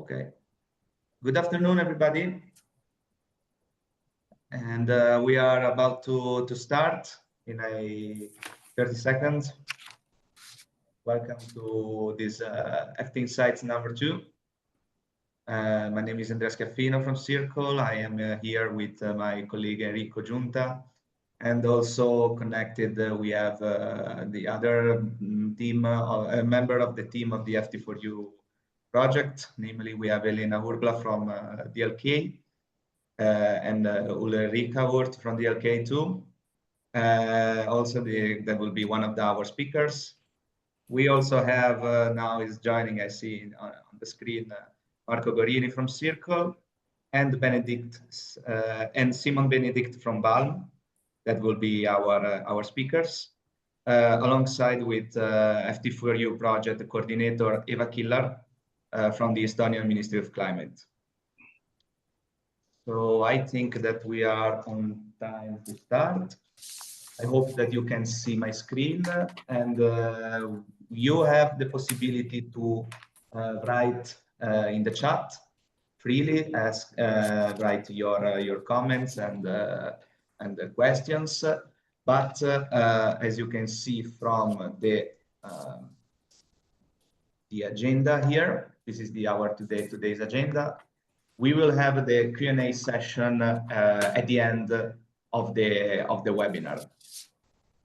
Okay. Good afternoon, everybody. And we are about to start in 30 seconds. Welcome to this eFTI Insights number 2. My name is Andrea Scaffino from Circle. I am here with my colleague Enrico Giunta. And also connected, we have the other team, a member of the team of the eFTI4U project. Namely, we have Elena Urbla from DLK and Ulrika Wurt from DLK too. Also, that will be one of our speakers. We also have now is joining, I see on the screen, Marco Gorini from Circle and Benedict and Simon Benedict from Balm. That will be our speakers, alongside with eFTI4U project coordinator Eva Killar from the Estonian Ministry of Climate. So I think that we are on time to start. I hope that you can see my screen and you have the possibility to write in the chat freely, write your comments and the questions. But as you can see from the agenda here, this is today's agenda. We will have the Q&A session at the end of the webinar.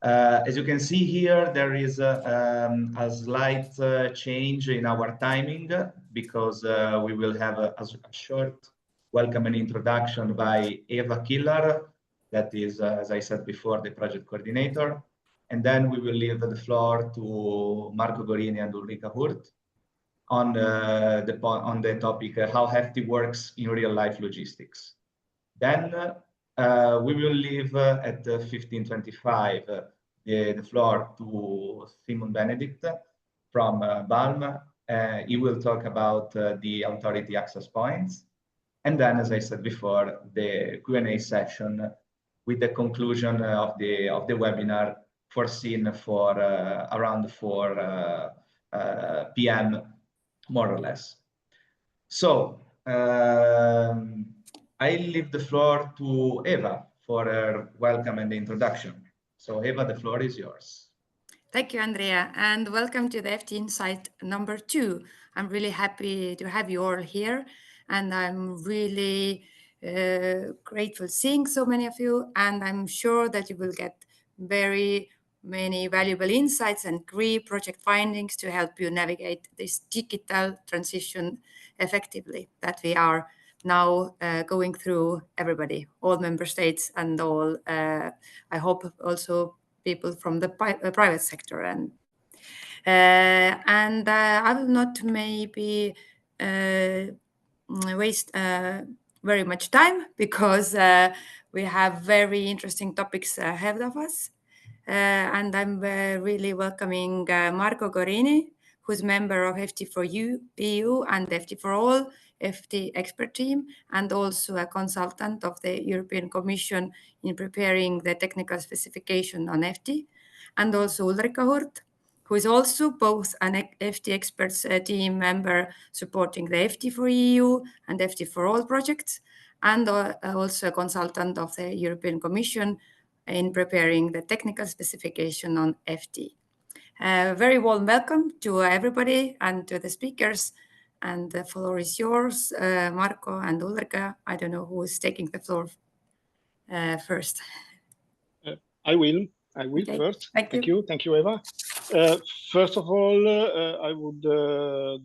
As you can see here, there is a slight change in our timing because we will have a short welcome and introduction by Eva Killar, that is, as I said before, the project coordinator. And then we will leave the floor to Marco Gorini and Ulrika Hurt on the topic how eFTI works in real-life logistics. Then we will leave at 15:25 the floor to Simon Benedict from Balm. He will talk about the authority access points. And then, as I said before, the Q&A session with the conclusion of the webinar foreseen for around 4 p.m. more or less. So I leave the floor to Eva for her welcome and introduction. So Eva, the floor is yours. Thank you, Andrea, and welcome to the eFTI Insight number 2. I'm really happy to have you all here, and I'm really grateful seeing so many of you, and I'm sure that you will get very many valuable insights and great project findings to help you navigate this digital transition effectively that we are now going through, everybody, all member states and all, I hope also people from the private sector. And I will not maybe waste very much time because we have very interesting topics ahead of us. And I'm really welcoming Marco Gorini, who's member of eFTI4U EU and eFTI4All eFTI expert team, and also a consultant of the European Commission in preparing the technical specification on eFTI, and also Ulrika Hurt, who is also both an eFTI experts team member supporting the eFTI4EU and eFTI4All projects, and also a consultant of the European Commission in preparing the technical specification on eFTI. Very warm welcome to everybody and to the speakers, and the floor is yours, Marco and Ulrika. I don't know who is taking the floor first. I will okay. First. Thank you, Eva. First of all, I would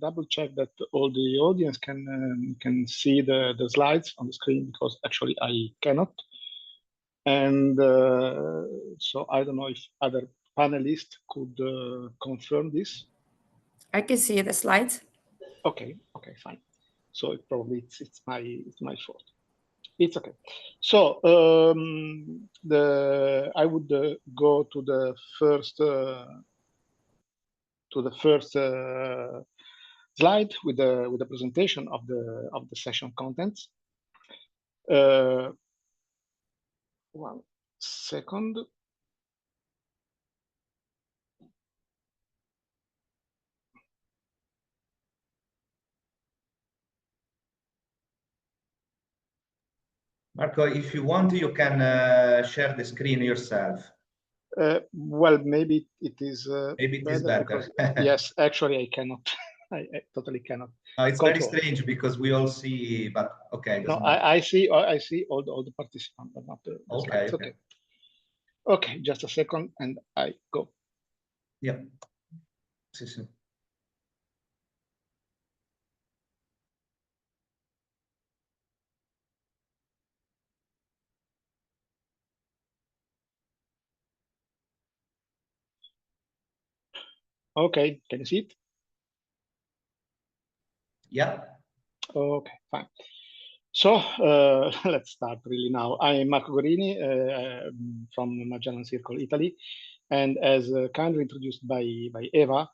double check that all the audience can see the slides on the screen, because actually I cannot. And so I don't know if other panelists could confirm this. I can see the slides. Okay, fine. So it's my fault. It's okay. So I would go to the first slide with the presentation of the session contents. 1 second. Marco, if you want, you can share the screen yourself. Well, maybe it is maybe it is better. Because, yes, actually, I cannot. I totally cannot. It's very strange because we all see, but okay. No, I see all the participants, but not the okay, slides. Okay. Okay, just a second, and I go. Yeah. Sì, sì. Okay, can you see it? Yeah. Okay, fine. So let's start really now. I'm Marco Gorini from Magellan Circle, Italy. And as kindly introduced by Eva,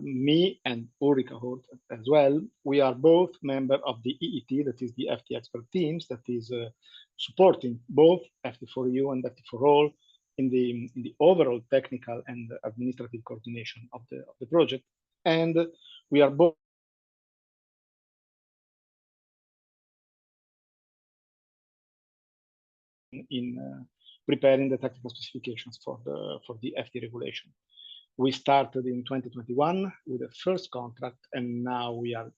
me and Ulrika Hort as well, we are both members of the EET, that is the FT expert teams, that is supporting both FT4U and FT4All in the overall technical and administrative coordination of the project. And we are both in preparing the technical specifications for the FT regulation. We started in 2021 with the first contract, and now we are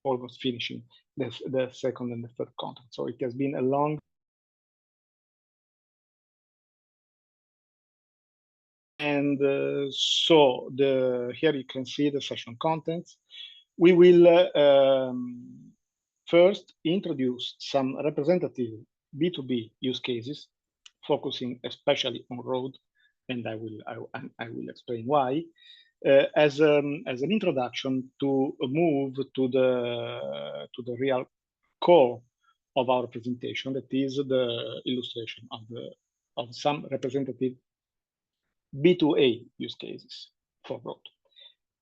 almost finishing the second and the third contract. So it has been a long and so here you can see the session contents. We will first introduce some representative B2B use cases, focusing especially on road, and I will explain why. As an introduction to move to the real core of our presentation, that is the illustration of some representative B2A use cases for road.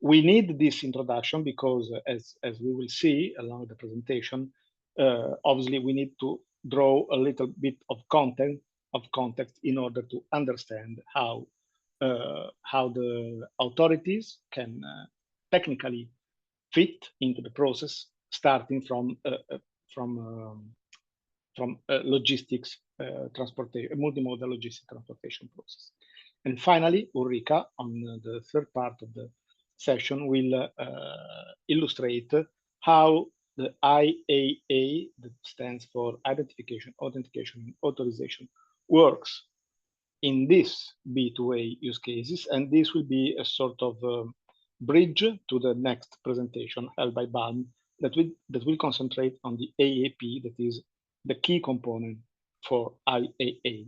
We need this introduction because, as we will see along the presentation, obviously we need to draw a little bit of context in order to understand how the authorities can technically fit into the process, starting from logistics transportation, multimodal logistic transportation process. And finally, Ulrika, on the third part of the session, will illustrate how the IAA, that stands for Identification, Authentication, and Authorization, works in this B2A use cases. And this will be a sort of bridge to the next presentation held by Balm that will concentrate on the AAP, that is the key component for IAA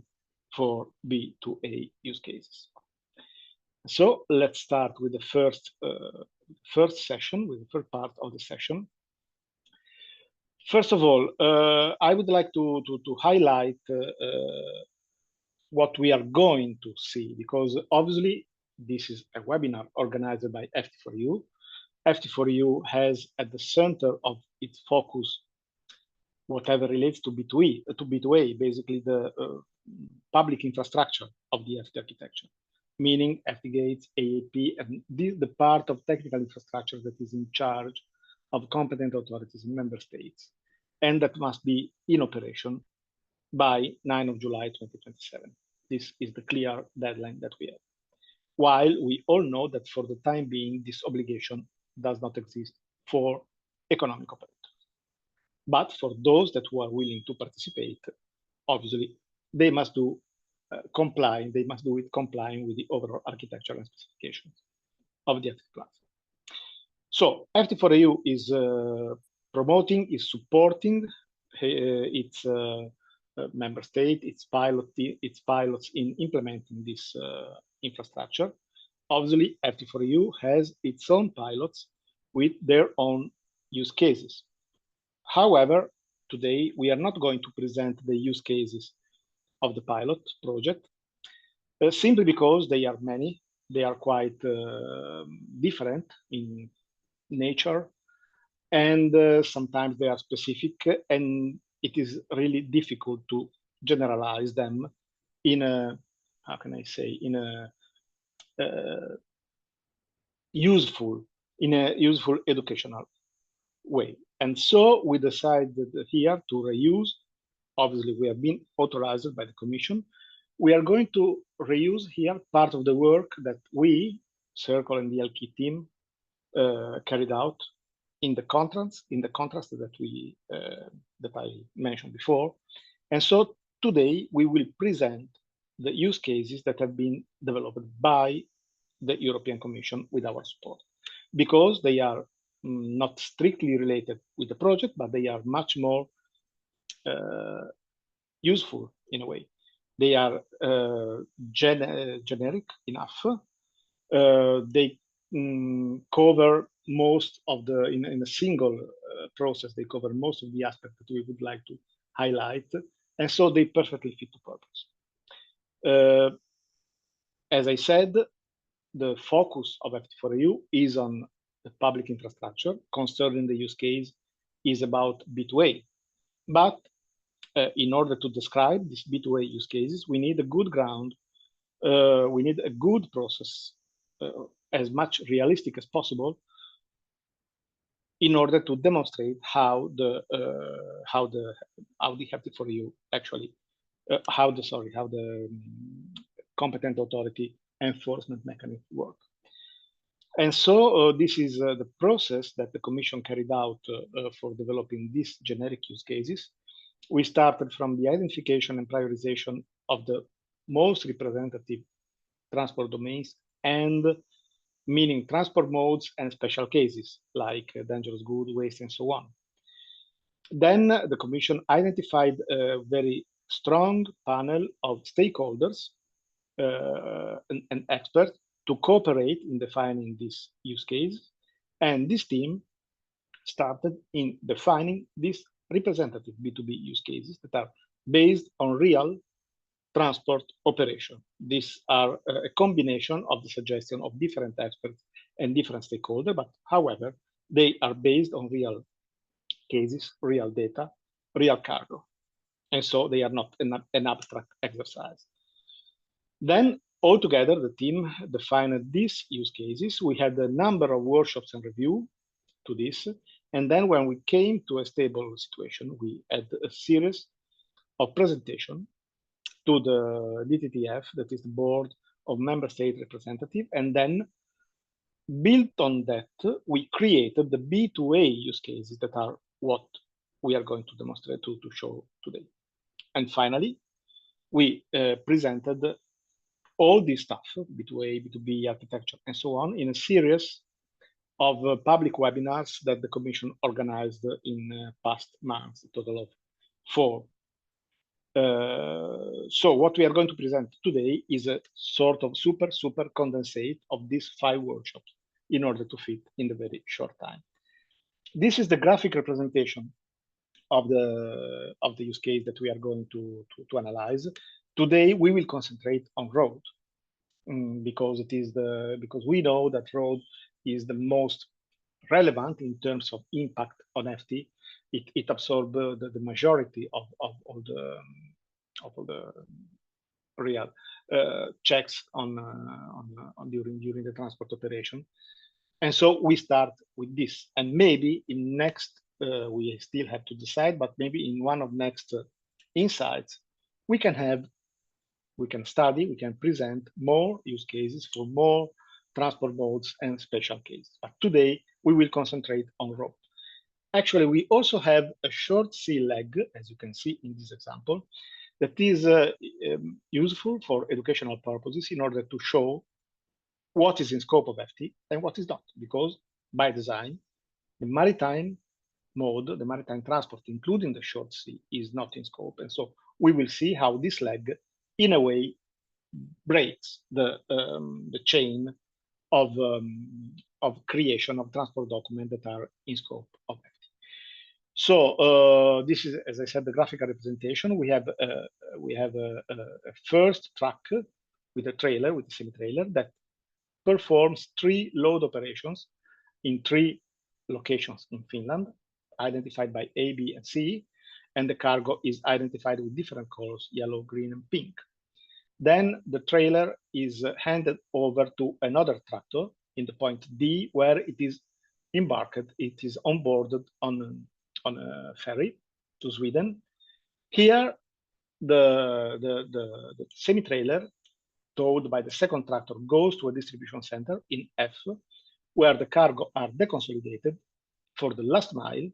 for B2A use cases. So let's start with the first session, with the first part of the session. First of all, I would like to highlight what we are going to see, because obviously this is a webinar organized by FT4U. FT4U has at the center of its focus whatever relates to B2A, basically the public infrastructure of the FT architecture, meaning FT gates, AAP, and the part of technical infrastructure that is in charge of competent authorities in member states, and that must be in operation by 9 of July 2027. This is the clear deadline that we have. While we all know that for the time being, this obligation does not exist for economic operators. But for those that who are willing to participate, obviously, they must do they must do it complying with the overall architecture and specifications of the FT platform. So FT4EU is promoting, is supporting its member state, its pilots in implementing this infrastructure. Obviously, FT4EU has its own pilots with their own use cases. However, today we are not going to present the use cases of the pilot project, simply because they are many. They are quite different in nature, and sometimes they are specific, and it is really difficult to generalize them in a, how can I say, in a useful educational way. And so we decided here to reuse obviously we have been authorized by the Commission. We are going to reuse here part of the work that we, Circle and the LK team, carried out in the contracts that I mentioned before. And so today we will present the use cases that have been developed by the European Commission with our support, because they are not strictly related with the project, but they are much more useful in a way. They are generic enough. They cover most of the, in a single process, they cover most of the aspects that we would like to highlight. And so they perfectly fit the purpose. As I said, the focus of FT4EU is on the public infrastructure. Concerning the use case is about B2A. But in order to describe these B2A use cases, we need a good ground. We need a good process, as much realistic as possible, in order to demonstrate how the FT4EU actually, how the competent authority enforcement mechanism work. And so this is the process that the Commission carried out for developing these generic use cases. We started from the identification and prioritization of the most representative transport domains, and meaning transport modes and special cases like dangerous goods, waste, and so on. Then the Commission identified a very strong panel of stakeholders and experts to cooperate in defining this use case. And this team started in defining these representative B2B use cases that are based on real transport operation. These are a combination of the suggestion of different experts and different stakeholders, but however, they are based on real cases, real data, real cargo. And so they are not an abstract exercise. Then altogether, the team defined these use cases. We had a number of workshops and review to this. And then when we came to a stable situation, we had a series of presentation to the DTTF, that is the Board of Member State Representative. And then built on that, we created the B2A use cases that are what we are going to demonstrate, to show today. And finally, we presented all this stuff, B2A, B2B architecture, and so on, in a series of public webinars that the Commission organized in past months, a total of 4. So what we are going to present today is a sort of super condensate of these 5 workshops in order to fit in the very short time. This is the graphic representation of the use case that we are going to analyze. Today we will concentrate on road, because we know that road is the most relevant in terms of impact on FT. It absorbs the majority of the real checks during the transport operation. And so we start with this, and maybe in next we still have to decide, but maybe in one of next insights we can present more use cases for more transport modes and special cases. But today we will concentrate on road. Actually, we also have a short C leg, as you can see in this example, that is useful for educational purposes in order to show what is in scope of FT and what is not, because by design, the maritime mode, the maritime transport, including the short sea, is not in scope. And so we will see how this leg, in a way, breaks the chain of creation of transport documents that are in scope of FT. So this is, as I said, the graphical representation. We have a first truck with a trailer, with a semi-trailer, that performs 3 load operations in 3 locations in Finland, identified by A, B, and C, and the cargo is identified with different colors, yellow, green, and pink. Then the trailer is handed over to another tractor in the point D, where it is embarked, it is onboarded on a ferry to Sweden. Here, the semi-trailer towed by the second tractor goes to a distribution center in F, where the cargo are deconsolidated. For the last mile,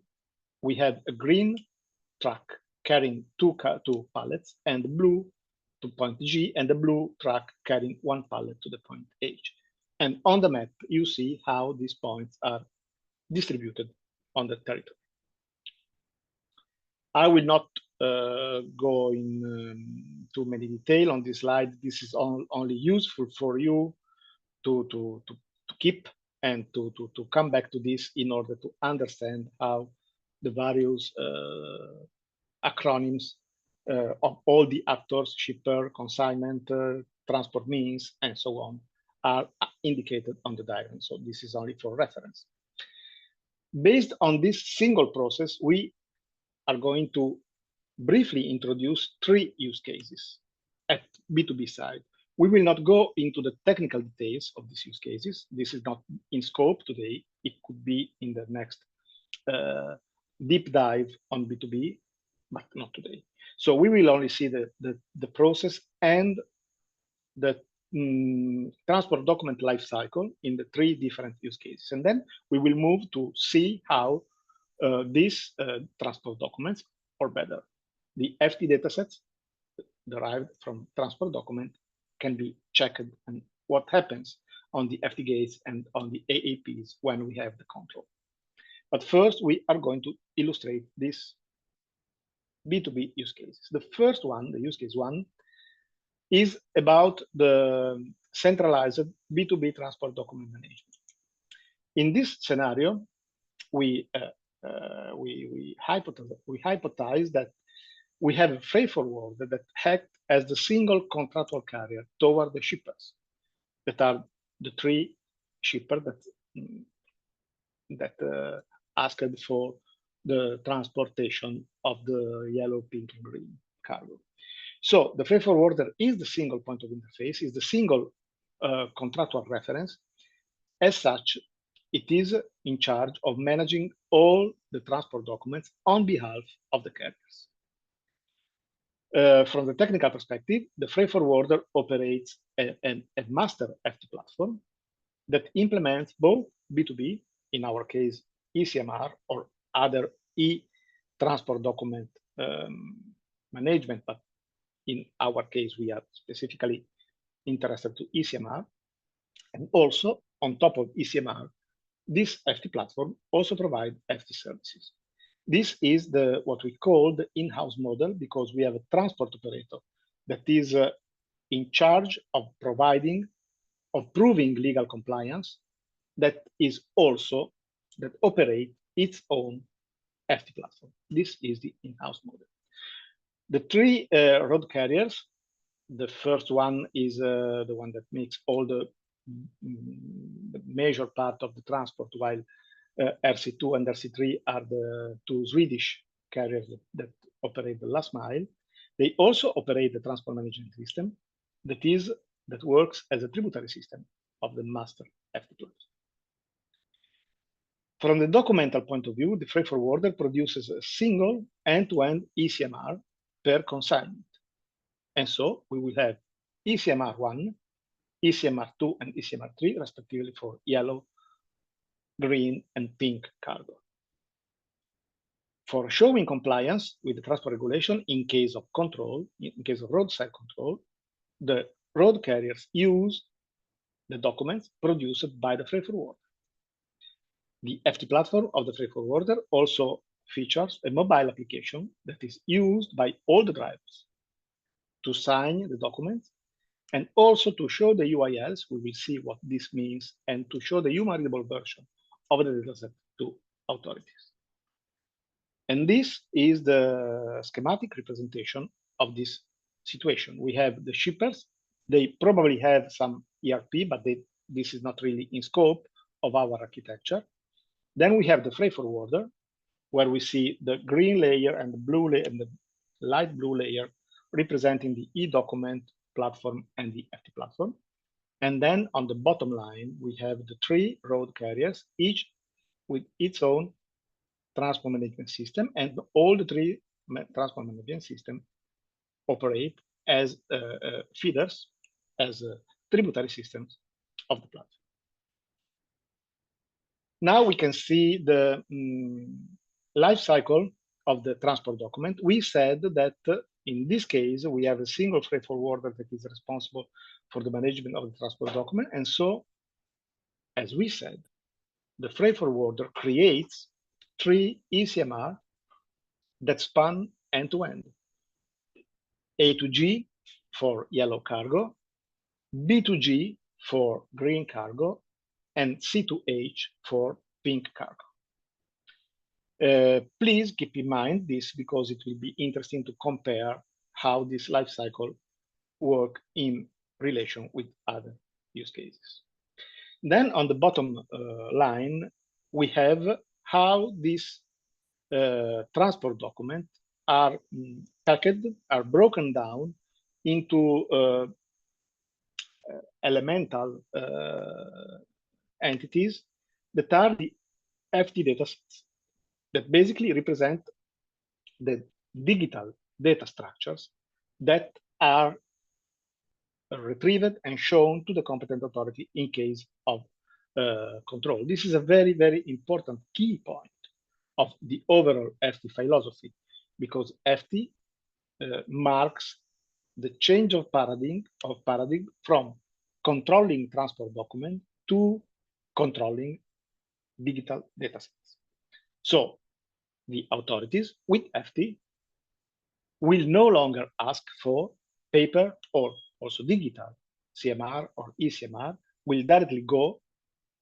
we have a green truck carrying two pallets, and blue to point G, and the blue truck carrying one pallet to the point H. And on the map, you see how these points are distributed on the territory. I will not go in too many detail on this slide. This is only useful for you to keep and to come back to this in order to understand how the various acronyms of all the actors, shipper, consignment, transport means, and so on, are indicated on the diagram. So this is only for reference. Based on this single process, we are going to briefly introduce 3 use cases at B2B side. We will not go into the technical details of these use cases. This is not in scope today. It could be in the next deep dive on B2B, but not today. So we will only see the process and the transport document lifecycle in the 3 different use cases. And then we will move to see how these transport documents, or better, the FT datasets derived from transport document, can be checked, and what happens on the FT gates and on the AAPs when we have the control. But first, we are going to illustrate these B2B use cases. The first one, the use case 1, is about the centralized B2B transport document management. In this scenario, we hypothesize that we have a freight forwarder that acts as the single contractual carrier toward the shippers, that are the 3 shippers that asked for the transportation of the yellow, pink, and green cargo. So the freight forwarder is the single point of interface, is the single contractual reference. As such, it is in charge of managing all the transport documents on behalf of the carriers. From the technical perspective, the freight forwarder operates a master FT platform that implements both B2B, in our case, ECMR, or other e-transport document management, but in our case, we are specifically interested to ECMR. And also, on top of ECMR, this FT platform also provides FT services. This is what we call the in-house model, because we have a transport operator that is in charge of proving legal compliance, that operates its own FT platform. This is the in-house model. The 3 road carriers, the first one is the one that makes all the major part of the transport, while RC2 and RC3 are the 2 Swedish carriers that operate the last mile. They also operate the transport management system that works as a tributary system of the master FT platform. From the documental point of view, the freight forwarder produces a single end-to-end ECMR per consignment. And so we will have ECMR1, ECMR2, and ECMR3, respectively, for yellow, green, and pink cargo. For showing compliance with the transport regulation in case of control, in case of roadside control, the road carriers use the documents produced by the freight forwarder. The FT platform of the freight forwarder also features a mobile application that is used by all the drivers to sign the documents, and also to show the UILs. We will see what this means, and to show the human readable version of the dataset to authorities. And this is the schematic representation of this situation. We have the shippers. They probably have some ERP, but this is not really in scope of our architecture. Then we have the freight forwarder, where we see the green layer and the blue layer and the light blue layer representing the e-document platform and the FT platform. And then on the bottom line, we have the 3 road carriers, each with its own transport management system, and all the 3 transport management system operate as feeders, as tributary systems of the platform. Now we can see the life cycle of the transport document. We said that in this case, we have a single freight forwarder that is responsible for the management of the transport document. And so, as we said, the freight forwarder creates 3 ECMR that span end-to-end. A to G for yellow cargo, B to G for green cargo, and C to H for pink cargo. Please keep in mind this because it will be interesting to compare how this life cycle work in relation with other use cases. Then on the bottom line, we have how these transport documents are packaged, are broken down into elemental entities that are the FT datasets that basically represent the digital data structures that are retrieved and shown to the competent authority in case of control. This is a very, very important key point of the overall FT philosophy, because FT marks the change of paradigm from controlling transport document to controlling digital datasets. So the authorities with FT will no longer ask for paper or also digital CMR or ECMR, will directly go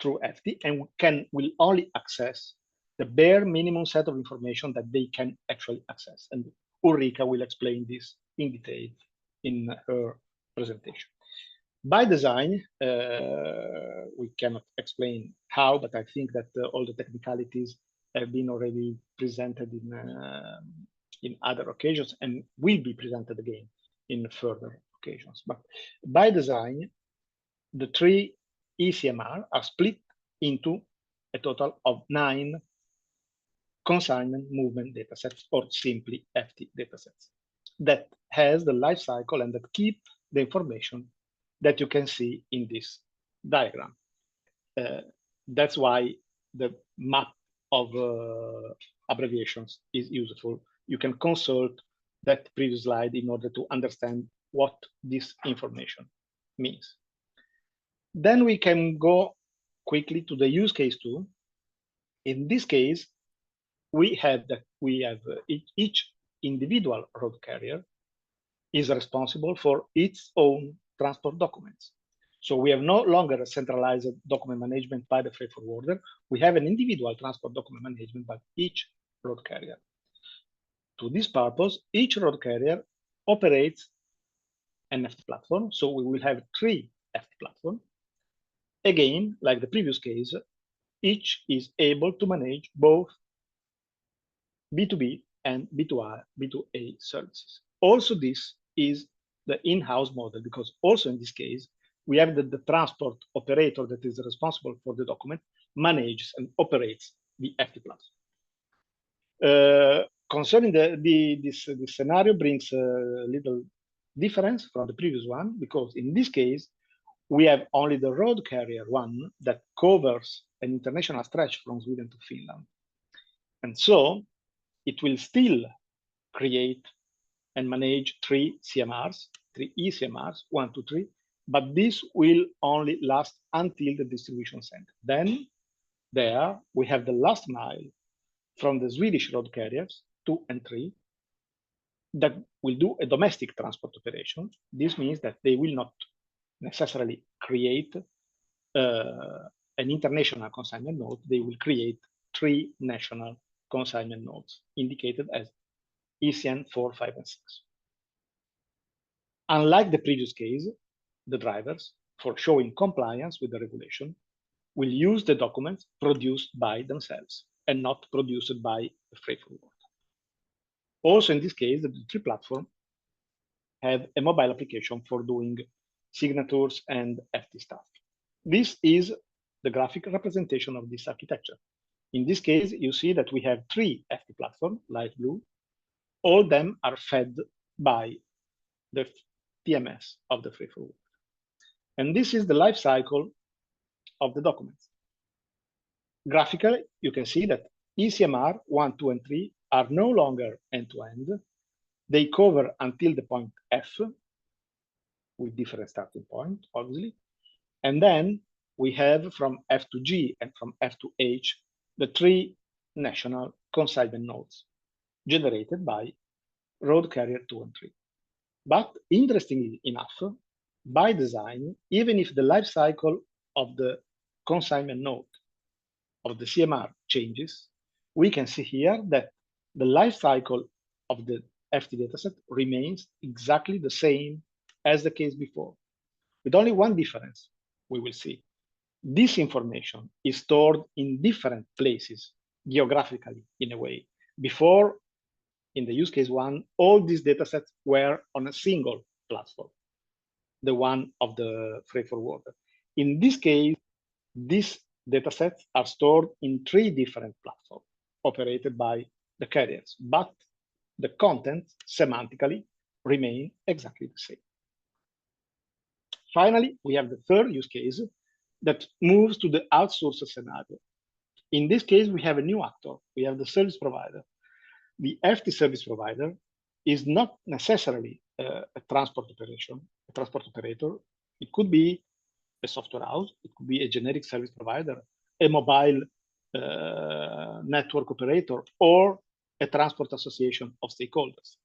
through FT and will only access the bare minimum set of information that they can actually access. And Ulrika will explain this in detail in her presentation. By design, we cannot explain how, but I think that all the technicalities have been already presented in other occasions and will be presented again in further occasions. But by design, the 3 ECMR are split into a total of 9 consignment movement datasets, or simply FT datasets, that has the life cycle and that keep the information that you can see in this diagram. That's why the map of abbreviations is useful. You can consult that previous slide in order to understand what this information means. Then we can go quickly to the use case 2. In this case, we have each individual road carrier is responsible for its own transport documents. So we have no longer a centralized document management by the freight forwarder. We have an individual transport document management by each road carrier. To this purpose, each road carrier operates an FT platform. So we will have 3 FT platforms. Again, like the previous case, each is able to manage both B2B and B2A services. Also, this is the in-house model, because also in this case, we have the transport operator that is responsible for the document, manages and operates the FT platform. Concerning this scenario brings a little difference from the previous one, because in this case, we have only the road carrier one that covers an international stretch from Sweden to Finland. And so it will still create and manage 3 CMRs, 3 ECMRs, 1, 2, 3, but this will only last until the distribution center. Then there we have the last mile from the Swedish road carriers 2 and 3 that will do a domestic transport operation. This means that they will not necessarily create an international consignment node. They will create 3 national consignment nodes indicated as ECN 4, 5, and 6. Unlike the previous case, the drivers, for showing compliance with the regulation, will use the documents produced by themselves and not produced by the freight forwarder. Also, in this case, the 3 platform have a mobile application for doing signatures and FT stuff. This is the graphic representation of this architecture. In this case, you see that we have 3 FT platforms, light blue, all them are fed by the TMS of the freight forwarder. And this is the life cycle of the documents. Graphically, you can see that ECMR 1, 2, and 3 are no longer end-to-end. They cover until the point F, with different starting point, obviously. And then we have from F to G and from F to H, the 3 national consignment nodes generated by road carrier 2 and 3. But interestingly enough, by design, even if the life cycle of the consignment node of the CMR changes, we can see here that the life cycle of the FT dataset remains exactly the same as the case before, with only one difference we will see. This information is stored in different places geographically in a way. Before, in the use case 1, all these datasets were on a single platform, the one of the freight forwarder. In this case, these datasets are stored in 3 different platforms operated by the carriers, but the content semantically remain exactly the same. Finally, we have the third use case that moves to the outsourced scenario. In this case, we have a new actor. We have the service provider. The FT service provider is not necessarily a transport operator. It could be a software house. It could be a generic service provider, a mobile network operator, or a transport association of stakeholders.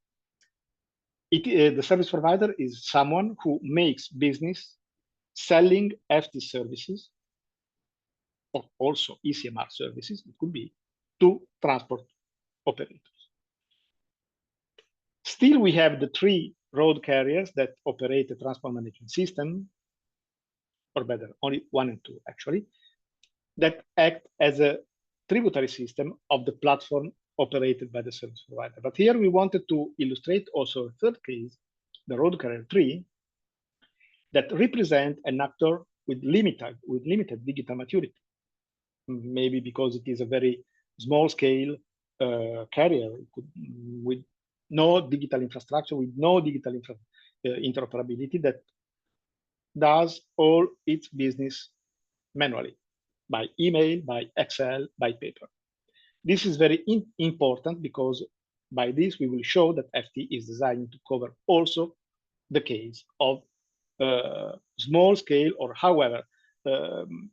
The service provider is someone who makes business selling FT services, or also ECMR services, it could be, to transport operators. Still, we have the 3 road carriers that operate the transport management system, or better, only 1 and 2 actually, that act as a tributary system of the platform operated by the service provider. But here we wanted to illustrate also a third case, the road carrier 3, that represent an actor with limited digital maturity. Maybe because it is a very small scale carrier with no digital infrastructure, with no digital interoperability, that does all its business manually, by email, by Excel, by paper. This is very important because by this we will show that FT is designed to cover also the case of small scale or however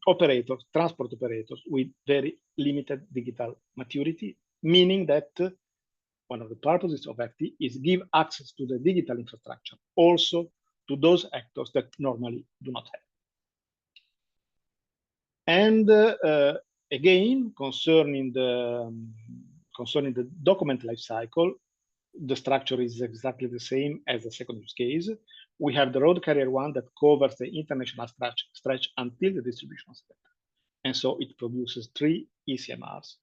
operators, transport operators with very limited digital maturity, meaning that one of the purposes of FT is give access to the digital infrastructure also to those actors that normally do not have. And again, concerning the document lifecycle, the structure is exactly the same as the second use case. We have the road carrier 1 that covers the international stretch until the distribution step. And so it produces 3 ECMRs,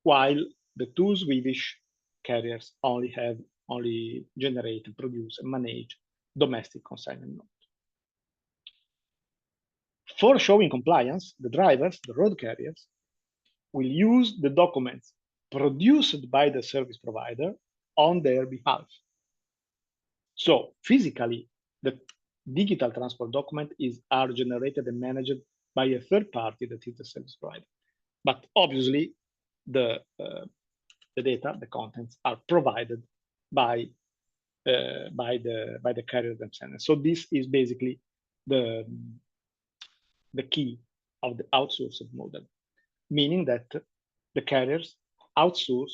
while the 2 Swedish carriers only generate, produce, and manage domestic consignment nodes. For showing compliance, the drivers, the road carriers, will use the documents produced by the service provider on their behalf. So physically, the digital transport document are generated and managed by a third party that is the service provider. But obviously, the data, the contents are provided by the carrier themselves. So this is basically the key of the outsourced model, meaning that the carriers outsource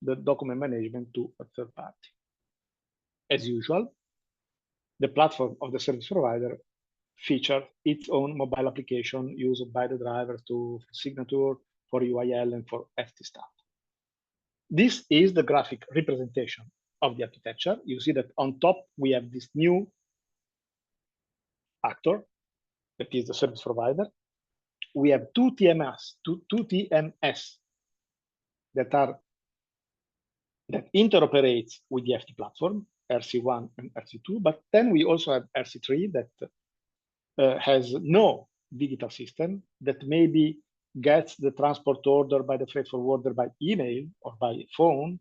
the document management to a third party. As usual, the platform of the service provider features its own mobile application used by the driver for signature, for UIL, and for FT stuff. This is the graphic representation of the architecture. You see that on top, we have this new actor, that is the service provider. We have two TMS that interoperates with the FT platform, RC1 and RC2, but then we also have RC3 that has no digital system, that maybe gets the transport order by the freight forwarder by email or by phone,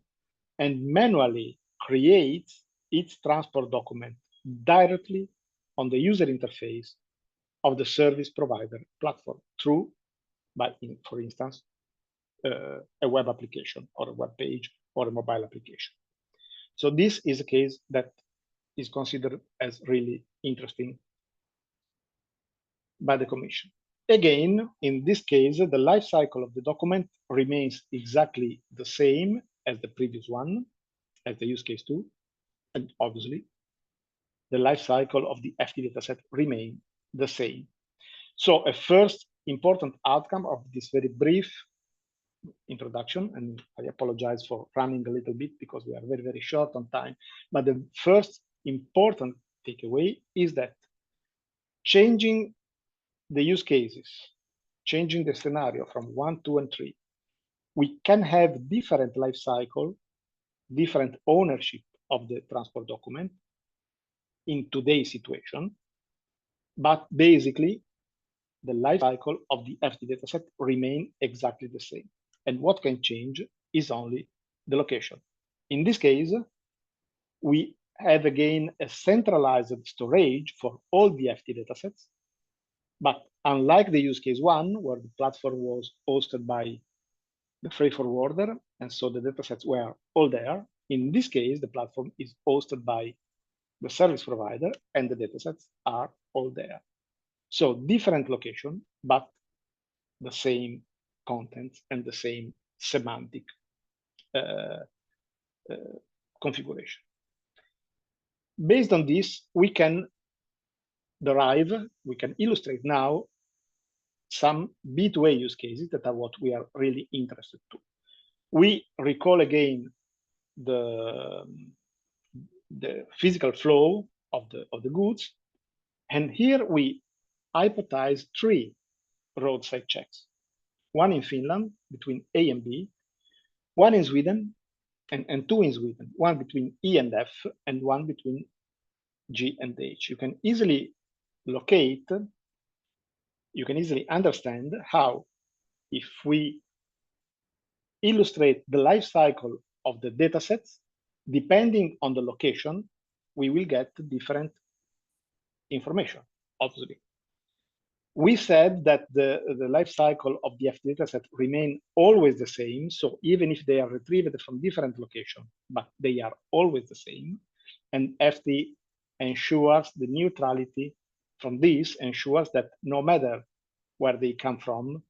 and manually creates its transport document directly on the user interface of the service provider platform through, for instance, a web application or a web page or a mobile application. So this is a case that is considered as really interesting by the Commission. Again, in this case, the life cycle of the document remains exactly the same as the previous one, as the use case 2, and obviously the life cycle of the FT dataset remain the same. So a first important outcome of this very brief introduction, and I apologize for running a little bit because we are very, very short on time, but the first important takeaway is that changing the use cases, changing the scenario from 1, 2, and 3, we can have different life cycle, different ownership of the transport document in today's situation, but basically the life cycle of the FT dataset remain exactly the same. And what can change is only the location. In this case, we have again a centralized storage for all the FT datasets, but unlike the use case 1, where the platform was hosted by the freight forwarder, and so the datasets were all there, in this case, the platform is hosted by the service provider, and the datasets are all there. So different location, but the same contents and the same semantic configuration. Based on this, we can illustrate now some B2A use cases that are what we are really interested to. We recall again the physical flow of the goods, and here we hypothesize 3 roadside checks: 1 in Finland between A and B, 1 in Sweden, and 2 in Sweden, 1 between E and F, and 1 between G and H. You can easily locate, you can easily understand how, if we illustrate the life cycle of the datasets, depending on the location, we will get different information, obviously. We said that the life cycle of the FT dataset remain always the same. So even if they are retrieved from different locations, but they are always the same. And FT ensures the neutrality from this, ensures that no matter where they come from,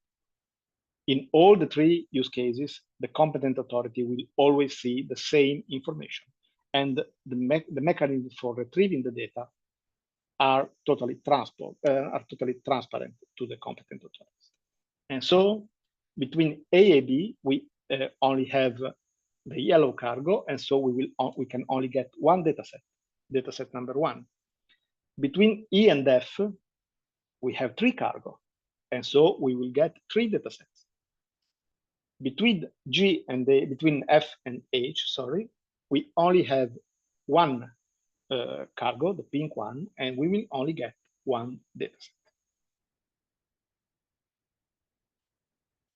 in all the 3 use cases, the competent authority will always see the same information. And the mechanism for retrieving the data are totally transparent to the competent authorities. And so between A and B, we only have the yellow cargo, and so we can only get 1 dataset number 1. Between E and F, we have 3 cargo, and so we will get 3 datasets. Between between F and H, sorry, we only have 1 cargo, the pink one, and we will only get 1 dataset.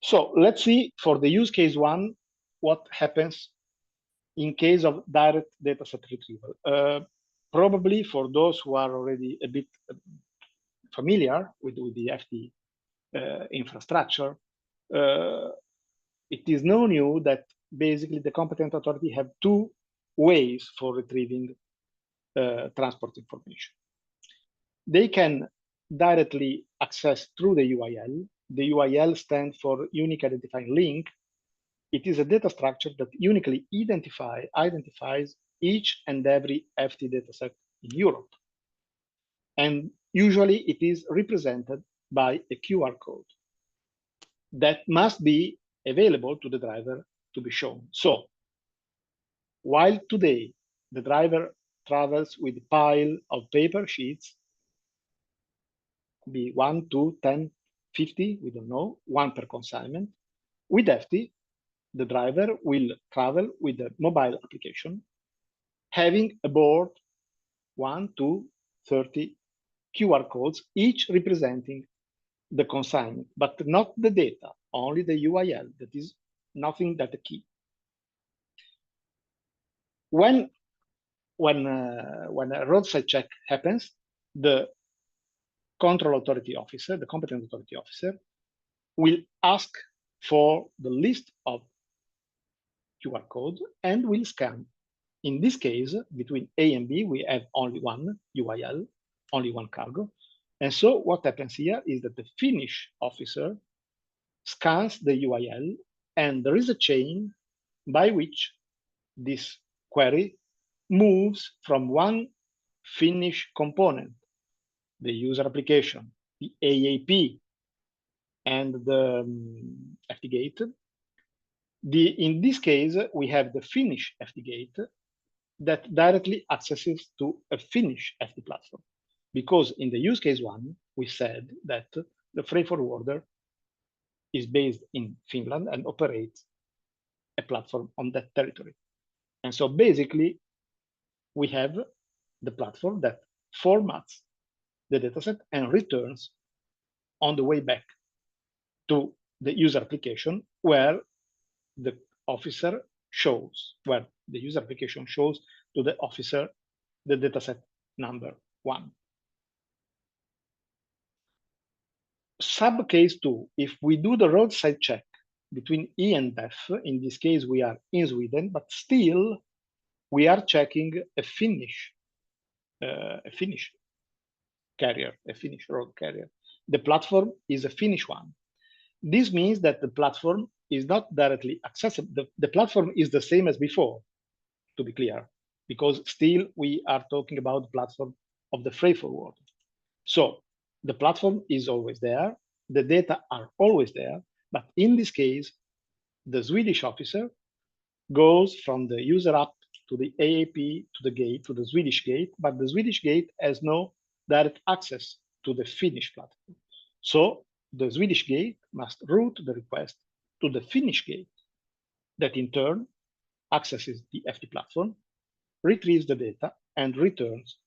So let's see for the use case 1, what happens in case of direct dataset retrieval. Probably for those who are already a bit familiar with the FT infrastructure, it is no new that basically the competent authority have 2 ways for retrieving transport information. They can directly access through the UIL. The UIL stands for Unique Identifying Link. It is a data structure that uniquely identifies each and every FT dataset in Europe. And usually it is represented by a QR code that must be available to the driver to be shown. So while today the driver travels with a pile of paper sheets, be 1, 2, 10, 50, we don't know, 1 per consignment. With FT, the driver will travel with a mobile application, having aboard 1, 2, 30 QR codes, each representing the consignment, but not the data, only the UIL. That is nothing but the key. when a roadside check happens, the control authority officer, the competent authority officer, will ask for the list of QR code and will scan. In this case, between A and B, we have only one UIL, only one cargo. And so what happens here is that the Finnish officer scans the UIL, and there is a chain by which this query moves from one Finnish component, the user application, the AAP, and the FTGate. In this case, we have the Finnish FTGate that directly accesses to a Finnish FT platform. Because in the use case one, we said that the freight forwarder is based in Finland and operates a platform on that territory. And so basically, we have the platform that formats the dataset and returns on the way back to the user application where the officer shows, where the user application shows to the officer the dataset number 1. Sub case 2, if we do the roadside check between E and F, in this case we are in Sweden, but still we are checking a Finnish carrier, a Finnish road carrier. The platform is a Finnish one. This means that the platform is not directly accessible. The platform is the same as before, to be clear, because still we are talking about the platform of the freight forwarder. So the platform is always there, the data are always there, but in this case, the Swedish officer goes from the user app to the AAP, to the gate, to the Swedish gate, but the Swedish gate has no direct access to the Finnish platform. So the Swedish gate must route the request to the Finnish gate, that in turn accesses the FT platform, retrieves the data, and returns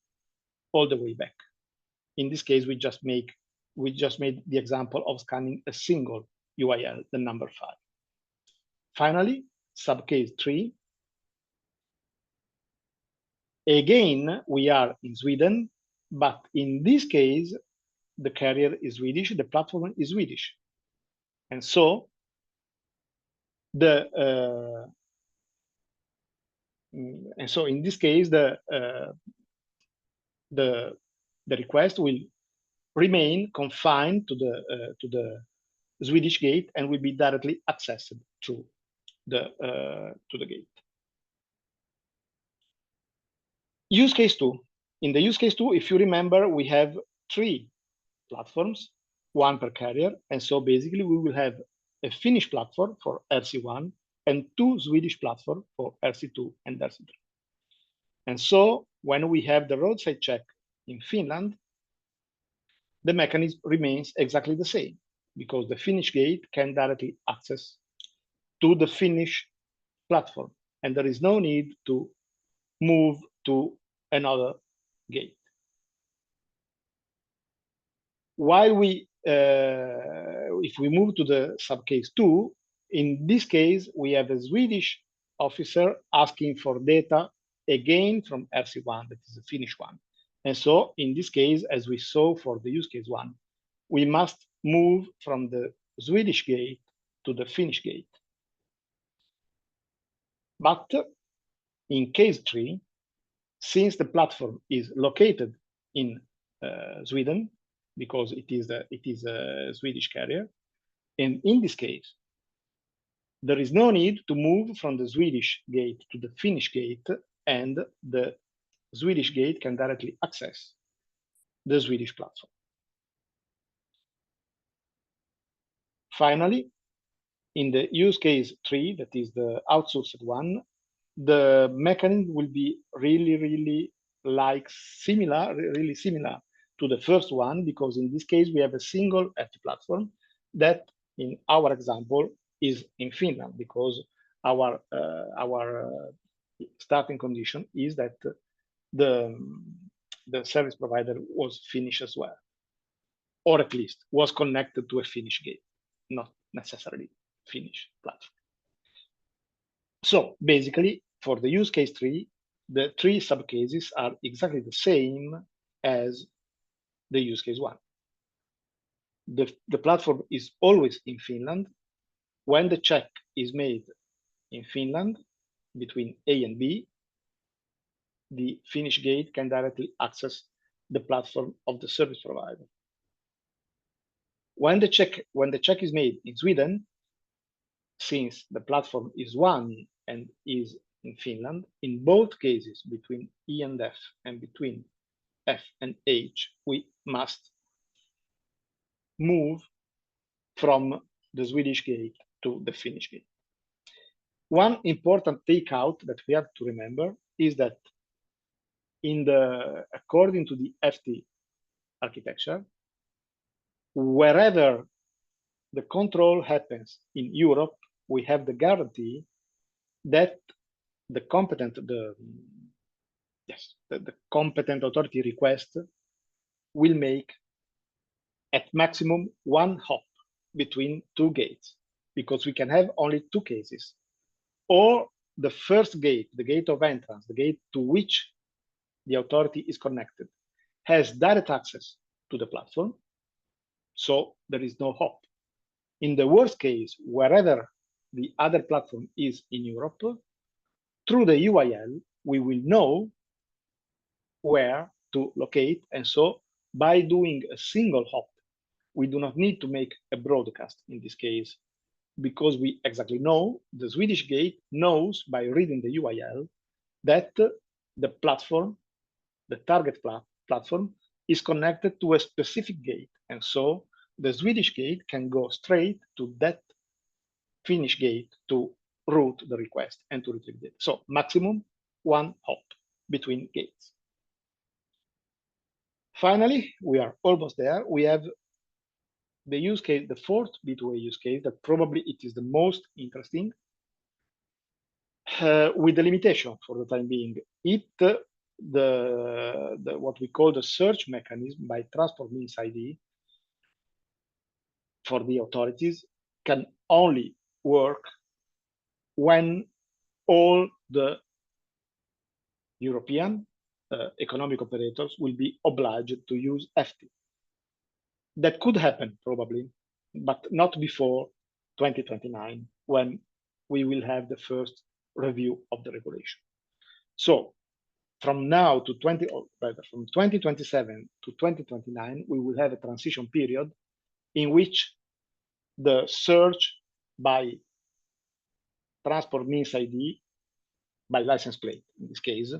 all the way back. In this case, we just made the example of scanning a single UIL, the number 5. Finally, subcase 3. Again, we are in Sweden, but in this case, the carrier is Swedish, the platform is Swedish. And so in this case, the request will remain confined to the Swedish gate and will be directly accessed to the gate. Use case 2. In the use case 2, if you remember, we have 3 platforms, 1 per carrier, and so basically we will have a Finnish platform for RC1 and 2 Swedish platforms for RC2 and RC3. And so when we have the roadside check in Finland, the mechanism remains exactly the same, because the Finnish gate can directly access to the Finnish platform, and there is no need to move to another gate. While if we move to the subcase 2, in this case, we have a Swedish officer asking for data again from RC1, that is a Finnish one. And so in this case, as we saw for the use case 1, we must move from the Swedish gate to the Finnish gate. But in case 3, since the platform is located in Sweden, because it is a Swedish carrier, and in this case, there is no need to move from the Swedish gate to the Finnish gate, and the Swedish gate can directly access the Swedish platform. Finally, in the use case 3, that is the outsourced one, the mechanism will be really similar to the first one, because in this case we have a single FT platform that, in our example, is in Finland, because our starting condition is that the service provider was Finnish as well, or at least was connected to a Finnish gate, not necessarily Finnish platform. So basically, for the use case 3, the three subcases are exactly the same as the use case one. The platform is always in Finland. When the check is made in Finland between A and B, the Finnish gate can directly access the platform of the service provider. When the check is made in Sweden, since the platform is one and is in Finland, in both cases between E and F and between F and H, we must move from the Swedish gate to the Finnish gate. One important takeout that we have to remember is that according to the eFTI architecture, wherever the control happens in Europe, we have the guarantee that the competent authority request will make at maximum one hop between two gates, because we can have only two cases. Or the first gate, the gate of entrance, the gate to which the authority is connected, has direct access to the platform, so there is no hop. In the worst case, wherever the other platform is in Europe, through the UIL, we will know where to locate. And so by doing a single hop, we do not need to make a broadcast in this case, because we exactly know the Swedish gate knows by reading the UIL that the platform, the target platform, is connected to a specific gate. And so the Swedish gate can go straight to that Finnish gate to route the request and to retrieve it. So maximum one hop between gates. Finally, we are almost there. We have the use case, the fourth B2A use case, that probably it is the most interesting, with the limitation for the time being. What we call the search mechanism by transport means ID for the authorities can only work when all the European economic operators will be obliged to use eFTI. That could happen probably, but not before 2029, when we will have the first review of the regulation. So from now to from 2027 to 2029, we will have a transition period in which the search by transport means ID, by license plate in this case,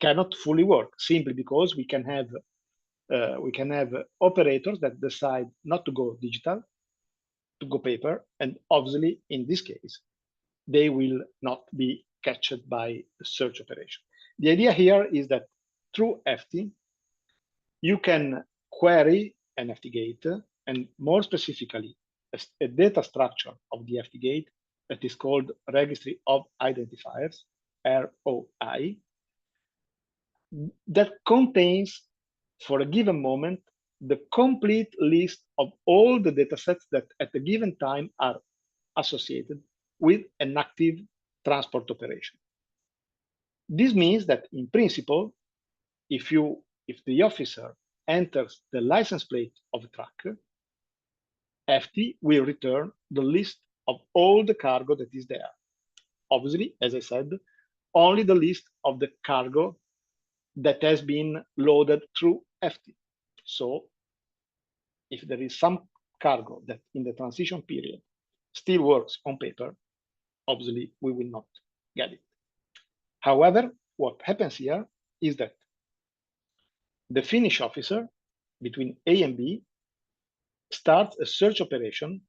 cannot fully work, simply because we can have operators that decide not to go digital, to go paper, and obviously in this case they will not be captured by the search operation. The idea here is that through eFTI you can query an eFTI gate, and more specifically a data structure of the eFTI gate that is called Registry of Identifiers, ROI, that contains, for a given moment, the complete list of all the datasets that at a given time are associated with an active transport operation. This means that in principle, if the officer enters the license plate of a truck, eFTI will return the list of all the cargo that is there. Obviously, as I said, only the list of the cargo that has been loaded through eFTI. So if there is some cargo that in the transition period still works on paper, obviously we will not get it. However, what happens here is that the Finnish officer between A and B starts a search operation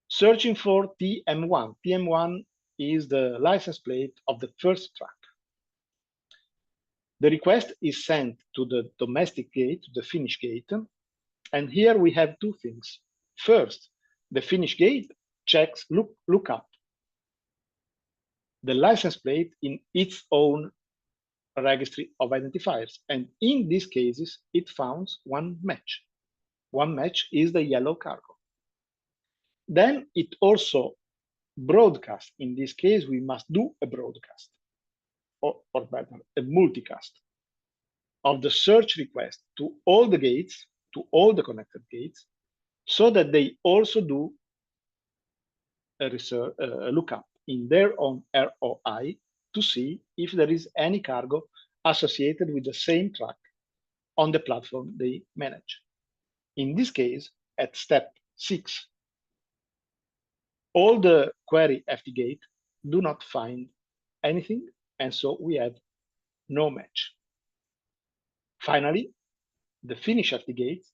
searching for TM1. TM1 is the license plate of the first truck. The request is sent to the domestic gate, to the Finnish gate, and here we have two things. First, the Finnish gate checks, look up the license plate in its own registry of identifiers, and in these cases, it founds one match. One match is the yellow cargo. Then it also broadcasts. In this case, we must do a broadcast. or better, a multicast of the search request to all the gates, to all the connected gates, so that they also do a lookup in their own ROI to see if there is any cargo associated with the same truck on the platform they manage. In this case, at step 6, all the query FTGate do not find anything, and so we have no match. Finally, the finish FTGate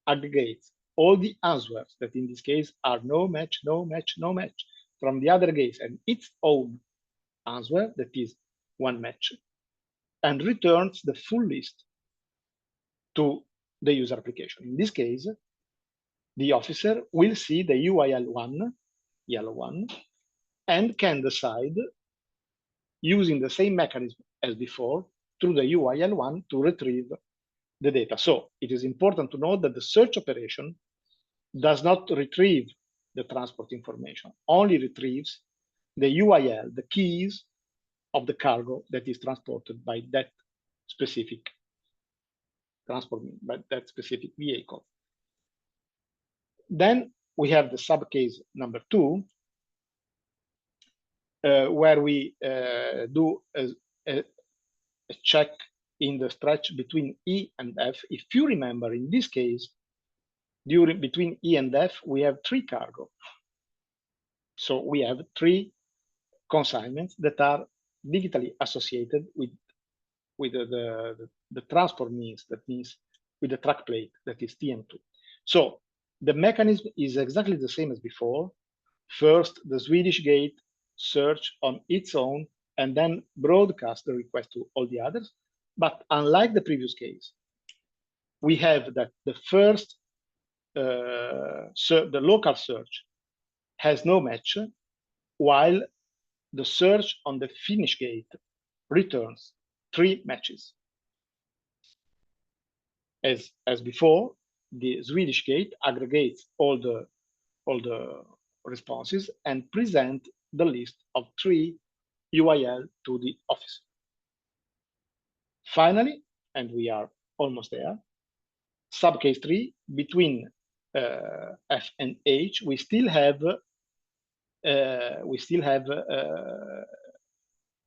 aggregates all the answers that in this case are no match, no match, no match from the other gates and its own answer that is one match, and returns the full list to the user application. In this case, the officer will see the UIL1, yellow one, and can decide using the same mechanism as before through the UIL1 to retrieve the data. So it is important to note that the search operation does not retrieve the transport information, only retrieves the UIL, the keys of the cargo that is transported by that specific transport, by that specific vehicle. Then we have the subcase number 2, where we do a check in the stretch between E and F. If you remember, in this case, between E and F, we have 3 cargo. So we have 3 consignments that are digitally associated with the transport means, that means with the truck plate, that is TM2. So the mechanism is exactly the same as before. First, the Swedish gate search on its own and then broadcast the request to all the others. But unlike the previous case, we have that the first, the local search has no match, while the search on the finish gate returns 3 matches. As before, the Swedish gate aggregates all the responses and present the list of 3 UIL to the officer. Finally, and we are almost there, subcase 3, between F and H, we still have a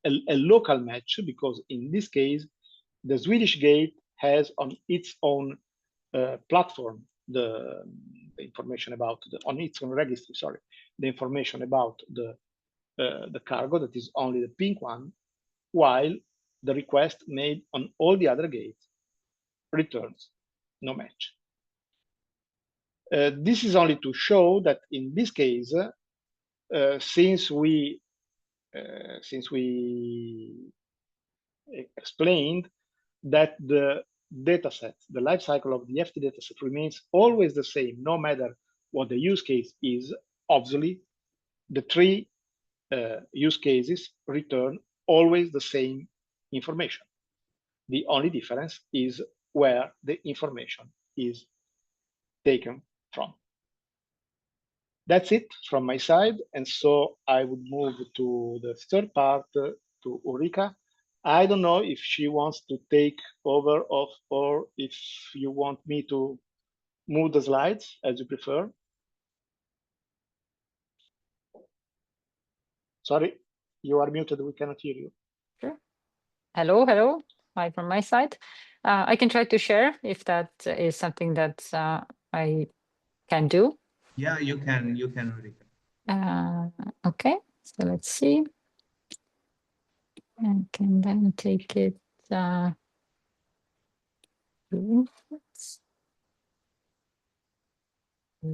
local match, because in this case, the Swedish gate has on its own platform the information about on its own registry, sorry, the information about the cargo, that is only the pink one, while the request made on all the other gates returns no match. This is only to show that in this case, since we explained that the dataset, the life cycle of the FT dataset remains always the same, no matter what the use case is, obviously, the 3 use cases return always the same information. The only difference is where the information is taken from. That's it from my side. And so I would move to the third part, to Ulrika. I don't know if she wants to take over or if you want me to move the slides, as you prefer. Sorry, you are muted. We cannot hear you. Sure. Hello, hello. Hi from my side. I can try to share if that is something that I can do. Yeah, you can, Ulrika. Okay, so let's see. I can then take it. You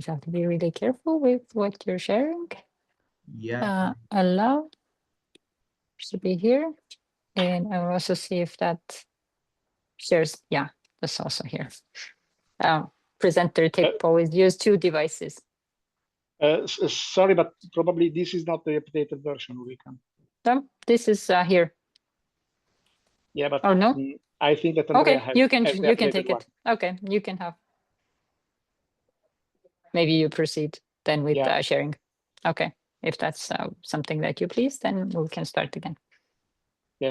have to be really careful with what you're sharing. Yeah. Allow to be here, and I will also see if that shares. Yeah, that's also here. Presenter tip always use 2 devices. Sorry, but probably this is not the updated version, Ulrika. No, this is here. Yeah, but oh no, I think that Andrea okay, you can take one. it. Okay, you can have. Maybe you proceed then with sharing. Okay, if that's something that you please, then we can start again.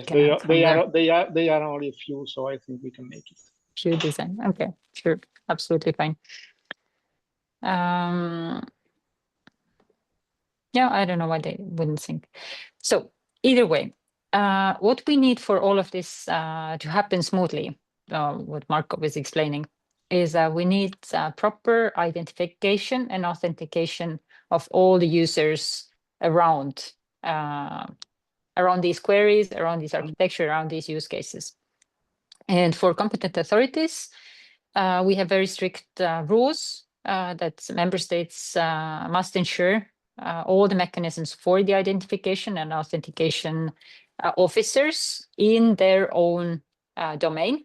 Yes, they are only a few, so I think we can make it. Few design. Okay, sure, absolutely fine. Yeah, I don't know why they wouldn't sync. So either way, what we need for all of this to happen smoothly, what Marco was explaining, is we need proper identification and authentication of all the users around these queries, around this architecture, around these use cases. And for competent authorities, we have very strict rules that member states must ensure all the mechanisms for the identification and authentication officers in their own domain.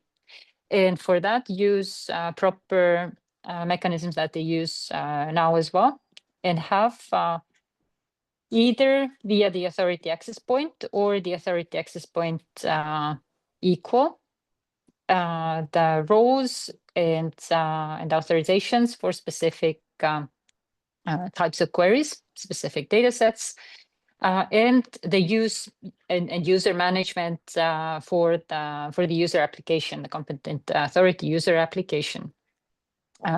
And for that, use proper mechanisms that they use now as well, and have either via the authority access point or the authority access point equal the roles and authorizations for specific types of queries, specific data sets, and the use and user management for the user application, the competent authority user application,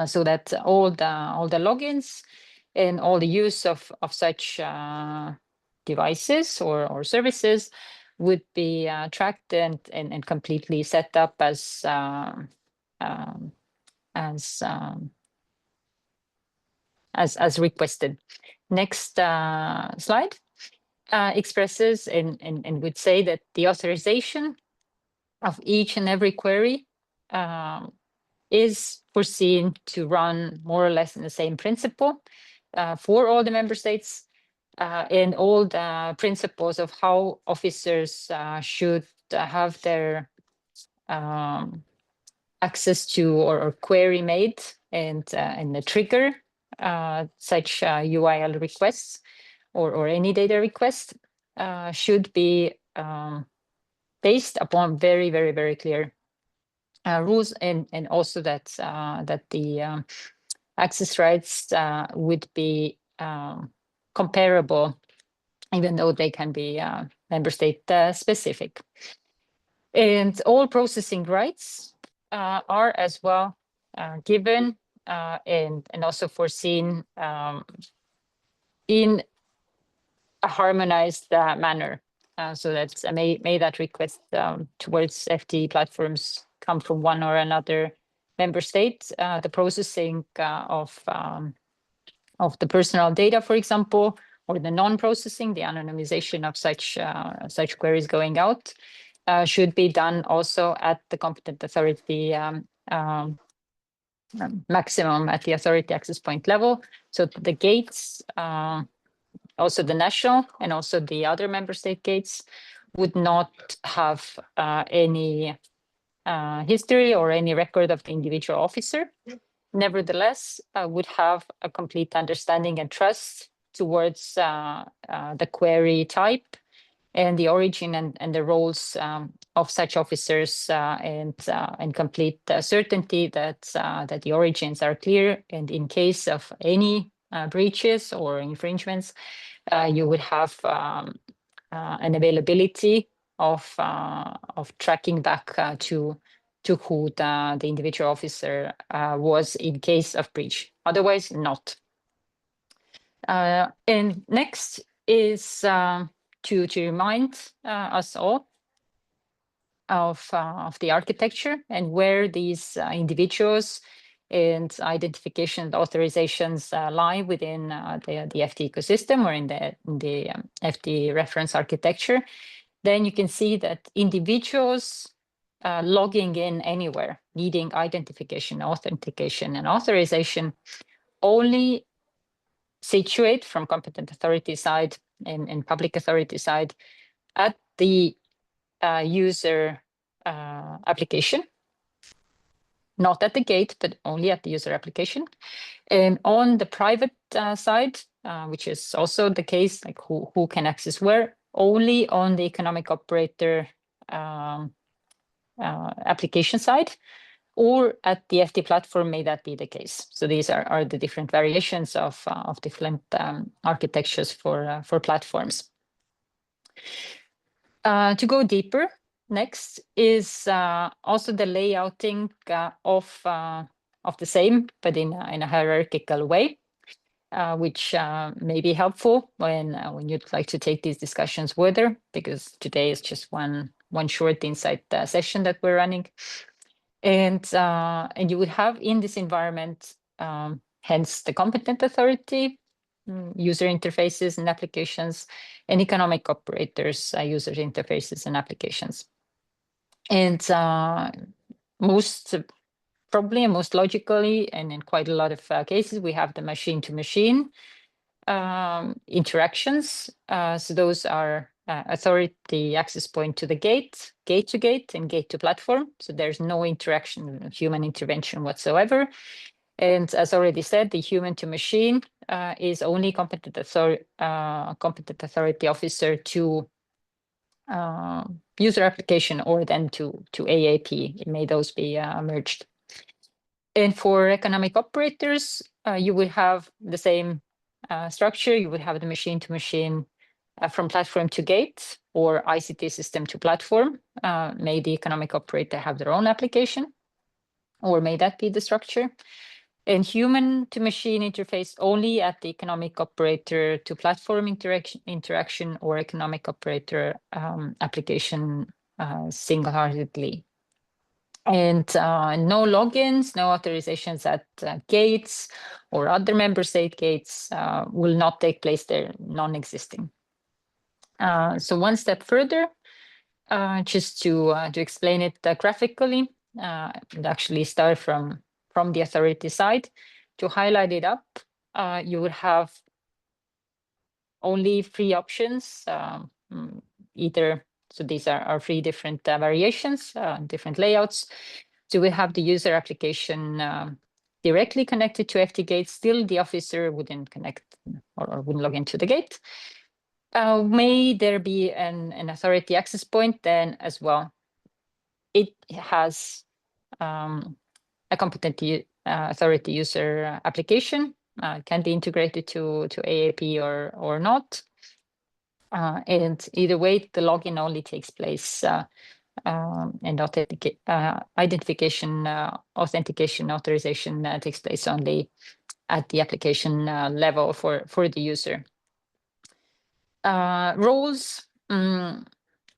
so that all the logins and all the use of such devices or services would be tracked and completely set up as requested. Next slide expresses and would say that the authorization of each and every query is foreseen to run more or less in the same principle for all the member states, and all the principles of how officers should have their access to or query made and the trigger such UIL requests or any data request should be based upon very, very, very clear rules, and also that the access rights would be comparable, even though they can be member state specific. And all processing rights are as well given and also foreseen in a harmonized manner. So that may that request towards FTI platforms come from one or another member state. The processing of the personal data, for example, or the non-processing, the anonymization of such queries going out, should be done also at the competent authority maximum at the authority access point level. So the gates, also the national and also the other member state gates, would not have any history or any record of the individual officer. Nevertheless, would have a complete understanding and trust towards the query type and the origin and the roles of such officers, and complete certainty that the origins are clear. And in case of any breaches or infringements, you would have an availability of tracking back to who the individual officer was in case of breach. Otherwise, not. And next is to remind us all of the architecture and where these individuals and identification and authorizations lie within the FTI ecosystem or in the FTI reference architecture. Then you can see that individuals logging in anywhere, needing identification, authentication, and authorization, only situate from competent authority side and public authority side at the user application, not at the gate, but only at the user application. And on the private side, which is also the case, like who can access where, only on the economic operator application side, or at the FTI platform may that be the case. So these are the different variations of different architectures for platforms. To go deeper, next is also the layouting of the same, but in a hierarchical way, which may be helpful when you'd like to take these discussions further, because today is just one short insight session that we're running. And you would have in this environment, hence the competent authority, user interfaces and applications, and economic operators, user interfaces and applications. And most logically, and in quite a lot of cases, we have the machine-to-machine interactions. So those are authority access point to the gate to gate, and gate to platform. So there's no interaction, human intervention whatsoever. And as already said, the human to machine is only competent authority officer to user application, or then to AAP. It may those be merged. And for economic operators, you would have the same structure. You would have the machine to machine from platform to gate, or ICT system to platform. May the economic operator have their own application, or may that be the structure? And human to machine interface only at the economic operator to platform interaction, or economic operator application single-heartedly. And no logins, no authorizations at gates or other member state gates will not take place there, non-existing. So one step further, just to explain it graphically, and actually start from the authority side. To highlight it up, you would have only 3 options, either. So these are 3 different variations, different layouts. So we have the user application directly connected to FTGate. Still, the officer wouldn't connect or wouldn't log into the gate. May there be an authority access point then as well? It has a competent authority user application, can be integrated to AAP or not. And either way, the login only takes place and identification, authentication, authorization takes place only at the application level for the user. Roles are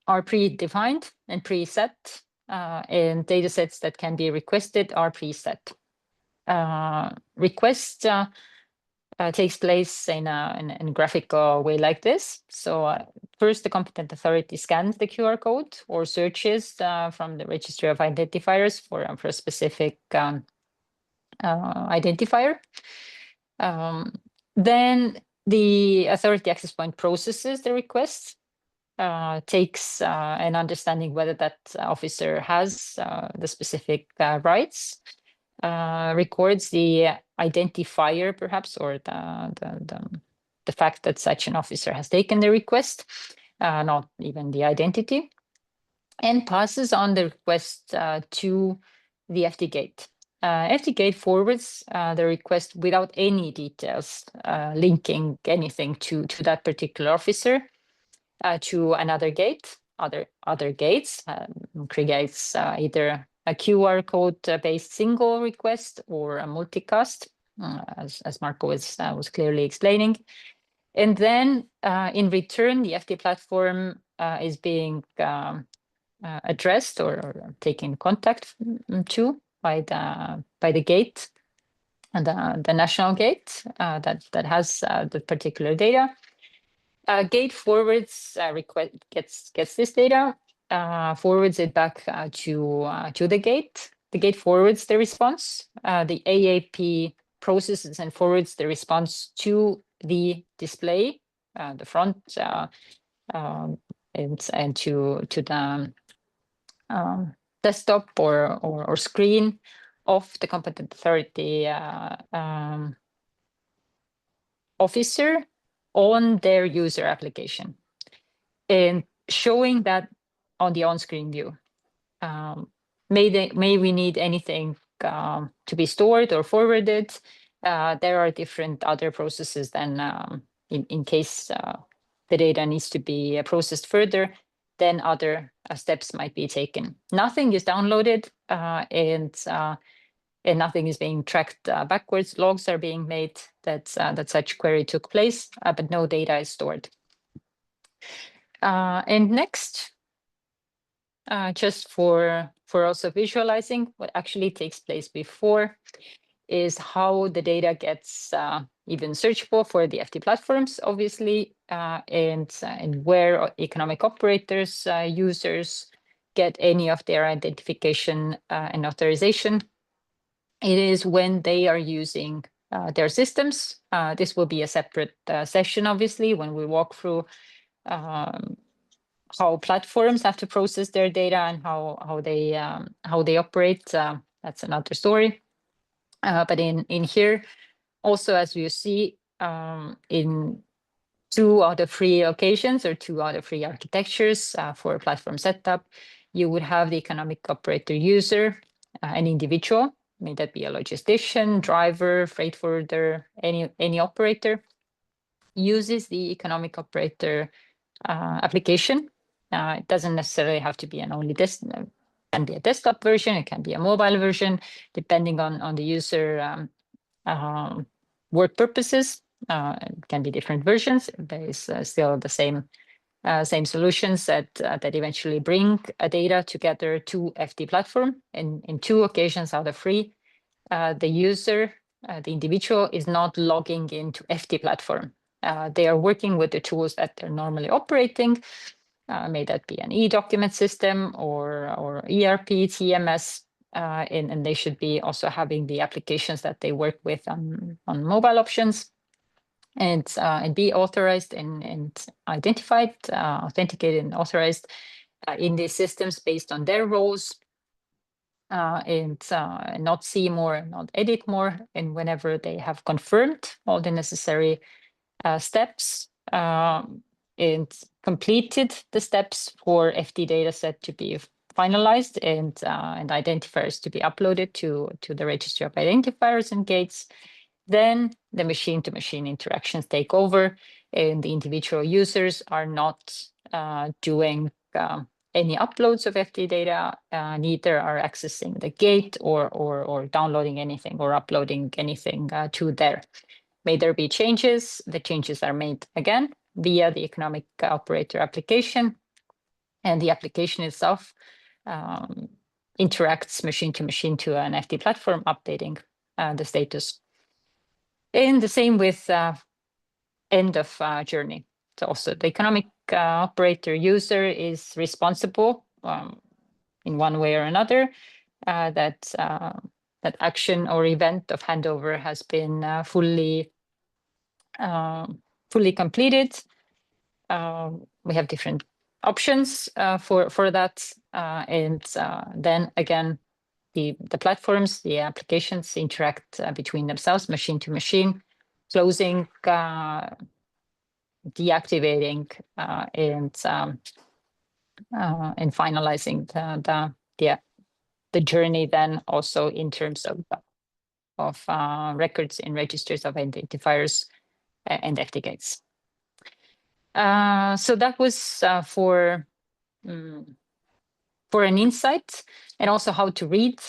predefined and preset, and data sets that can be requested are preset. Request takes place in a graphical way like this. So first, the competent authority scans the QR code or searches from the registry of identifiers for a specific identifier. Then the authority access point processes the request, takes an understanding whether that officer has the specific rights, records the identifier perhaps, or the fact that such an officer has taken the request, not even the identity, and passes on the request to the FTGate. FTGate forwards the request without any details linking anything to that particular officer to another gate, other gates, creates either a QR code based single request or a multicast, as Marco was clearly explaining. And then in return, the FT platform is being addressed or taken contact to by the gate, and the national gate that has the particular data. Gate forwards request gets this data, forwards it back to the gate. The gate forwards the response. The AAP processes and forwards the response to the display, the front, and to the desktop or screen of the competent authority officer on their user application, and showing that on the on-screen view. May we need anything to be stored or forwarded? There are different other processes then in case the data needs to be processed further. then other steps might be taken. Nothing is downloaded and nothing is being tracked backwards. Logs are being made that such query took place, but no data is stored. And next, just for also visualizing what actually takes place before, is how the data gets even searchable for the FT platforms, obviously, and where economic operators, users get any of their identification and authorization. It is when they are using their systems. This will be a separate session, obviously, when we walk through how platforms have to process their data and how they operate. That's another story. But in here, also, as you see, in 2 out of 3 occasions or 2 out of 3 architectures for platform setup, you would have the economic operator user, an individual, may that be a logistician, driver, freight forwarder, any operator, uses the economic operator application. It doesn't necessarily have to be an only desktop. It can be a desktop version, it can be a mobile version, depending on the user work purposes. It can be different versions. There is still the same solutions that eventually bring data together to FT platform. In 2 occasions out of 3, the user, the individual, is not logging into FT platform. They are working with the tools that they're normally operating. May that be an e-document system or ERP, TMS, and they should be also having the applications that they work with on mobile options, and be authorized and identified, authenticated and authorized in these systems based on their roles, and not see more, not edit more, and whenever they have confirmed all the necessary steps and completed the steps for FT dataset to be finalized and identifiers to be uploaded to the registry of identifiers and gates, then the machine-to-machine interactions take over, and the individual users are not doing any uploads of FT data, neither are accessing the gate or downloading anything or uploading anything to there. May there be changes, the changes are made again via the economic operator application, and the application itself interacts machine-to-machine to an FT platform, updating the status. And the same with end of journey. So also the economic operator user is responsible in one way or another that action or event of handover has been fully completed. We have different options for that, and then again, the platforms, the applications interact between themselves, machine to machine, closing, deactivating, and finalizing the journey. Then also in terms of records in registers of identifiers and FT gates. So that was for an insight, and also how to read,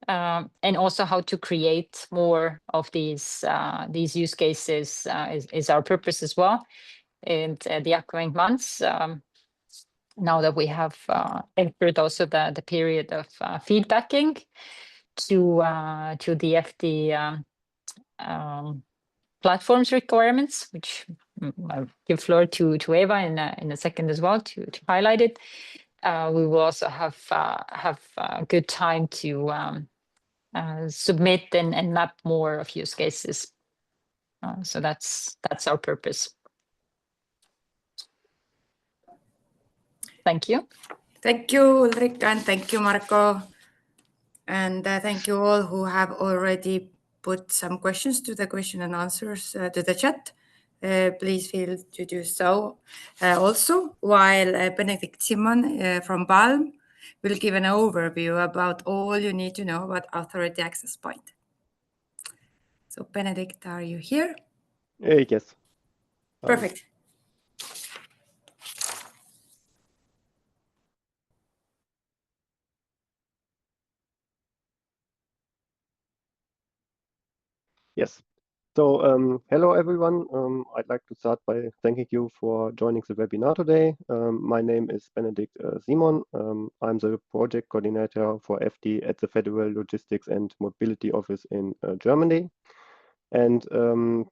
and also how to create more of these use cases is our purpose as well. And the upcoming months, now that we have entered also the period of feedbacking to the FT platforms requirements, which I'll give floor to Eva in a second as well to highlight it. We will also have a good time to submit and map more of use cases. So that's our purpose. Thank you. Thank you, Ulrika, and thank you, Marko. And thank you all who have already put some questions to the question and answers to the chat. Please feel to do so also, while Benedict Simon from Palm will give an overview about all you need to know about Authority Access Point. So Benedict, are you here? Yes. Perfect. Yes. So hello everyone. I'd like to start by thanking you for joining the webinar today. My name is Benedikt Simon. I'm the project coordinator for FD at the Federal Logistics and Mobility Office in Germany. And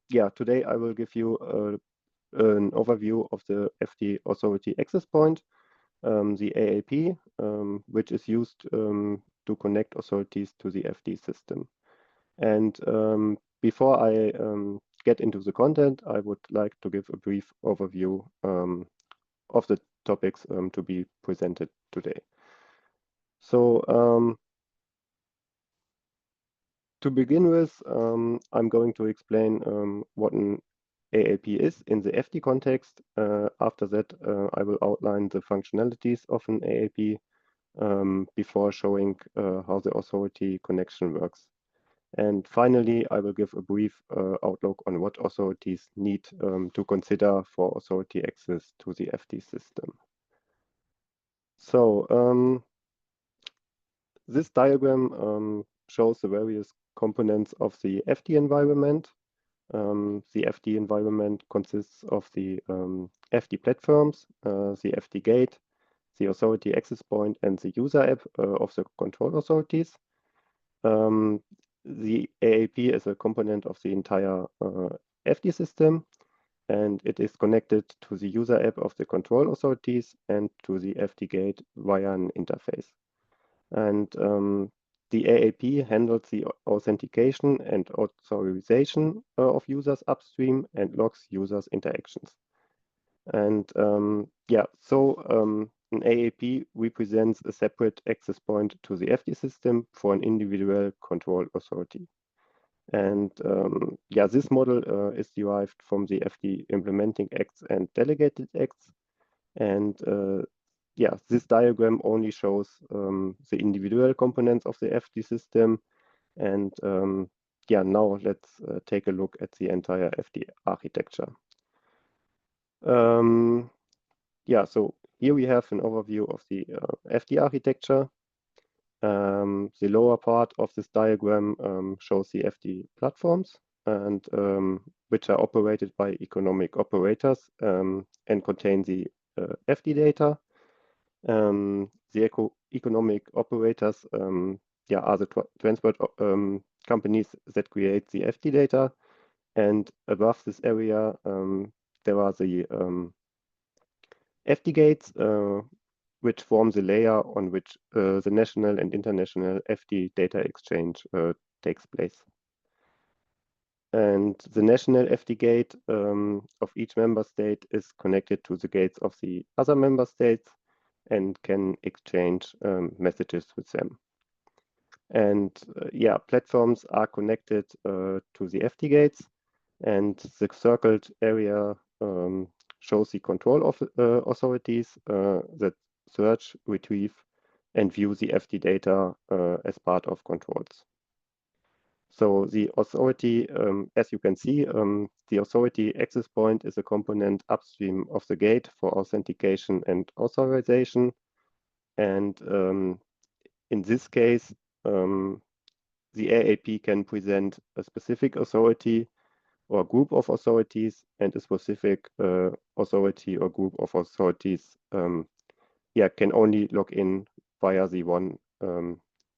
yeah, today I will give you an overview of the FD Authority Access Point, the AAP, which is used to connect authorities to the FD system. And before I get into the content, I would like to give a brief overview of the topics to be presented today. So to begin with, I'm going to explain what an AAP is in the FD context. After that, I will outline the functionalities of an AAP before showing how the authority connection works. And finally, I will give a brief outlook on what authorities need to consider for authority access to the FD system. So this diagram shows the various components of the FD environment. The FD environment consists of the FD platforms, the FD gate, the authority access point, and the user app of the control authorities. The AAP is a component of the entire FD system, and it is connected to the user app of the control authorities and to the FD gate via an interface. And the AAP handles the authentication and authorization of users upstream and logs users' interactions. And yeah, so an AAP represents a separate access point to the FD system for an individual control authority. And yeah, this model is derived from the FD implementing acts and delegated acts. And yeah, this diagram only shows the individual components of the FD system. And yeah, now let's take a look at the entire FD architecture. Yeah, so here we have an overview of the FD architecture. The lower part of this diagram shows the FD platforms, and which are operated by economic operators and contain the FD data. The economic operators yeah, are the transport companies that create the FD data. And above this area, there are the FD gates, which form the layer on which the national and international FD data exchange takes place. And the national FD gate of each member state is connected to the gates of the other member states and can exchange messages with them. And yeah, platforms are connected to the FD gates, and the circled area shows the control of authorities that search, retrieve, and view the FD data as part of controls. So the authority, as you can see, the authority access point is a component upstream of the gate for authentication and authorization. And in this case, the AAP can present a specific authority or group of authorities, and a specific authority or group of authorities yeah, can only log in via the one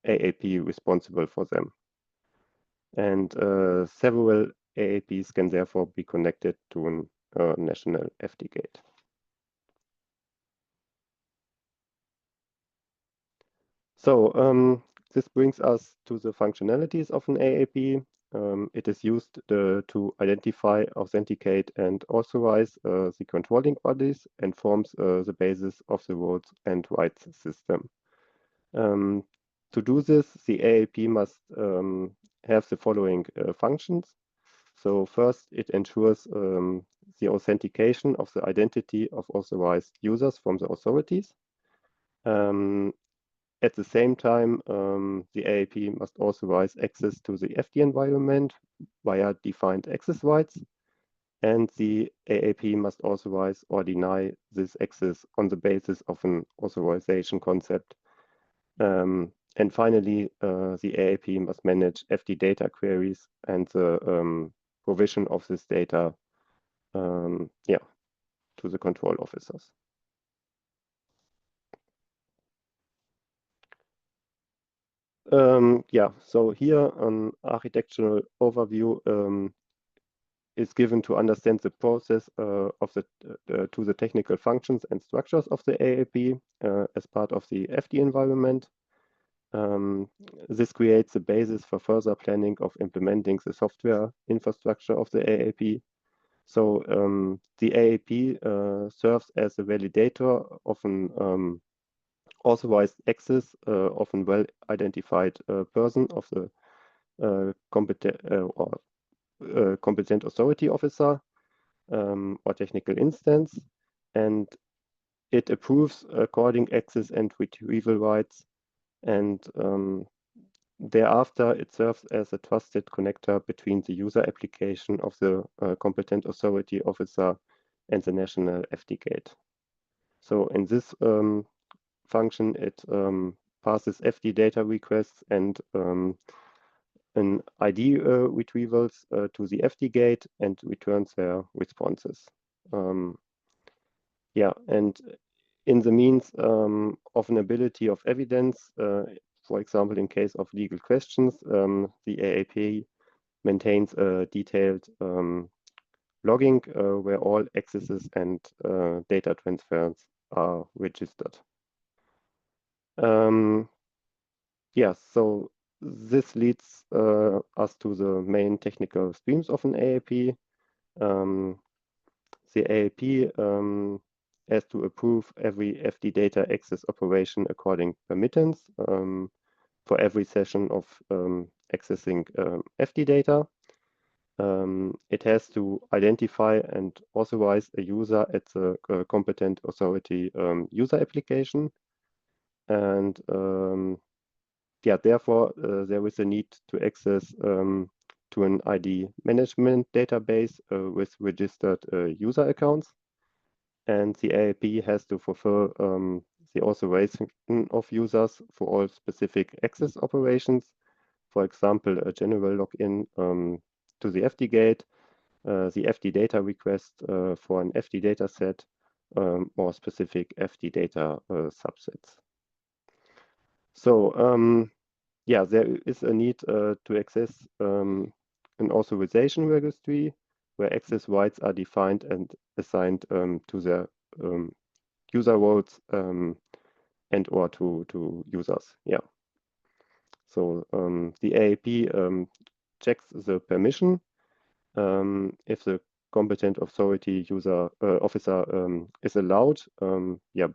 AAP responsible for them. And several AAPs can therefore be connected to a national FD gate. So this brings us to the functionalities of an AAP. It is used to identify, authenticate, and authorize the controlling bodies and forms the basis of the roles and rights system. To do this, the AAP must have the following functions. So first, it ensures the authentication of the identity of authorized users from the authorities. At the same time, the AAP must authorize access to the FD environment via defined access rights, and the AAP must authorize or deny this access on the basis of an authorization concept. And finally, the AAP must manage FD data queries and the provision of this data to the control officers. So here an architectural overview is given to understand the process of to the technical functions and structures of the AAP as part of the FD environment. This creates the basis for further planning of implementing the software infrastructure of the AAP. So the AAP serves as a validator of an authorized access of a well-identified person of the competent authority officer or technical instance, and it approves according access and retrieval rights, and thereafter it serves as a trusted connector between the user application of the competent authority officer and the national FD gate. So in this function, it passes FD data requests and an ID retrievals to the FD gate and returns their responses. And in the means of an ability of evidence, for example, in case of legal questions, the AAP maintains a detailed logging where all accesses and data transfers are registered. So this leads us to the main technical streams of an AAP. The AAP has to approve every FD data access operation according permittance for every session of accessing FD data. It has to identify and authorize a user at the competent authority user application. And therefore, there is a need to access to an ID management database with registered user accounts. And the AAP has to fulfill the authorization of users for all specific access operations. For example, a general login to the FD gate, the FD data request for an FD data set, or specific FD data subsets. So there is a need to access an authorization registry where access rights are defined and assigned to their user roles and or to users. So the AAP checks the permission if the competent authority user officer is allowed,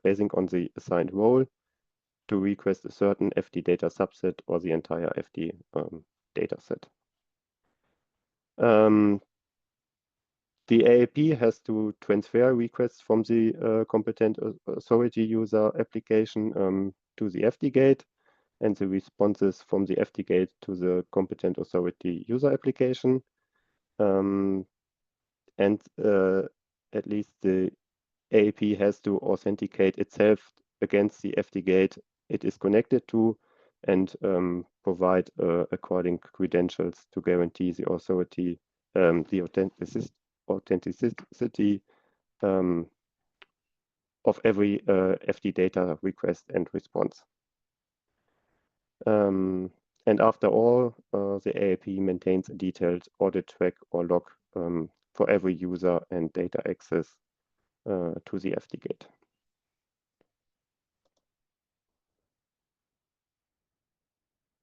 basing on the assigned role, to request a certain FD data subset or the entire FD data set. The AAP has to transfer requests from the competent authority user application to the FD gate, and the responses from the FD gate to the competent authority user application. And at least the AAP has to authenticate itself against the FD gate it is connected to, and provide according credentials to guarantee the authority, the authenticity of every FD data request and response. And after all, the AAP maintains a detailed audit track or log for every user and data access to the FD gate.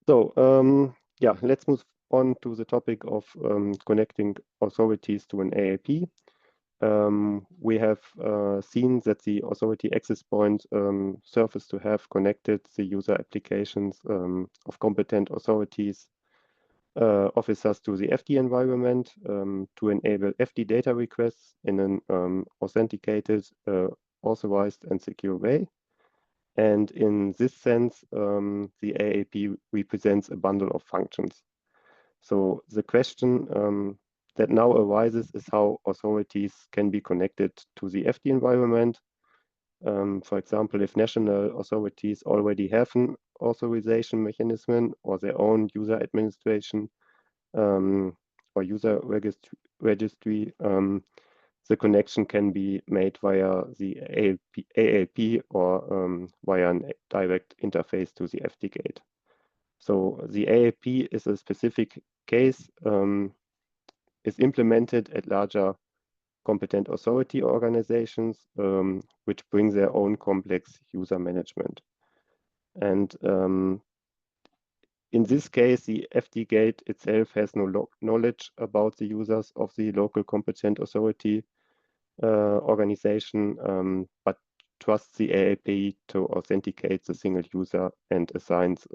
So let's move on to the topic of connecting authorities to an AAP. We have seen that the authority access point serves to have connected the user applications of competent authorities officers to the FD environment to enable FD data requests in an authenticated, authorized, and secure way. And in this sense, the AAP represents a bundle of functions. So the question that now arises is how authorities can be connected to the FD environment. For example, if national authorities already have an authorization mechanism or their own user administration or user registry, the connection can be made via the ALP or via a direct interface to the FTGate. So the ALP is a specific case, is implemented at larger competent authority organizations, which bring their own complex user management. And in this case, the FTGate itself has no knowledge about the users of the local competent authority organization, but trusts the ALP to authenticate the single user and assigns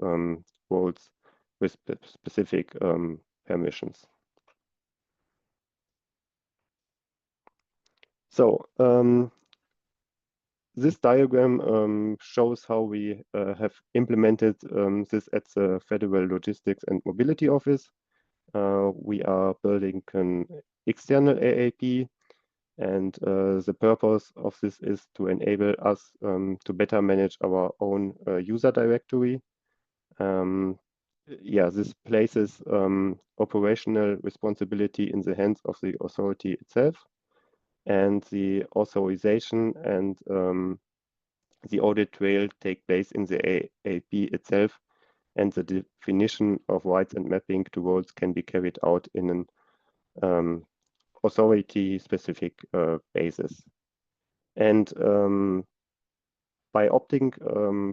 roles with specific permissions. So this diagram shows how we have implemented this at the Federal Logistics and Mobility Office. We are building an external ALP, and the purpose of this is to enable us to better manage our own user directory. This places operational responsibility in the hands of the authority itself, and the authorization and the audit trail take place in the ALP itself, and the definition of rights and mapping to roles can be carried out in an authority-specific basis. And by opting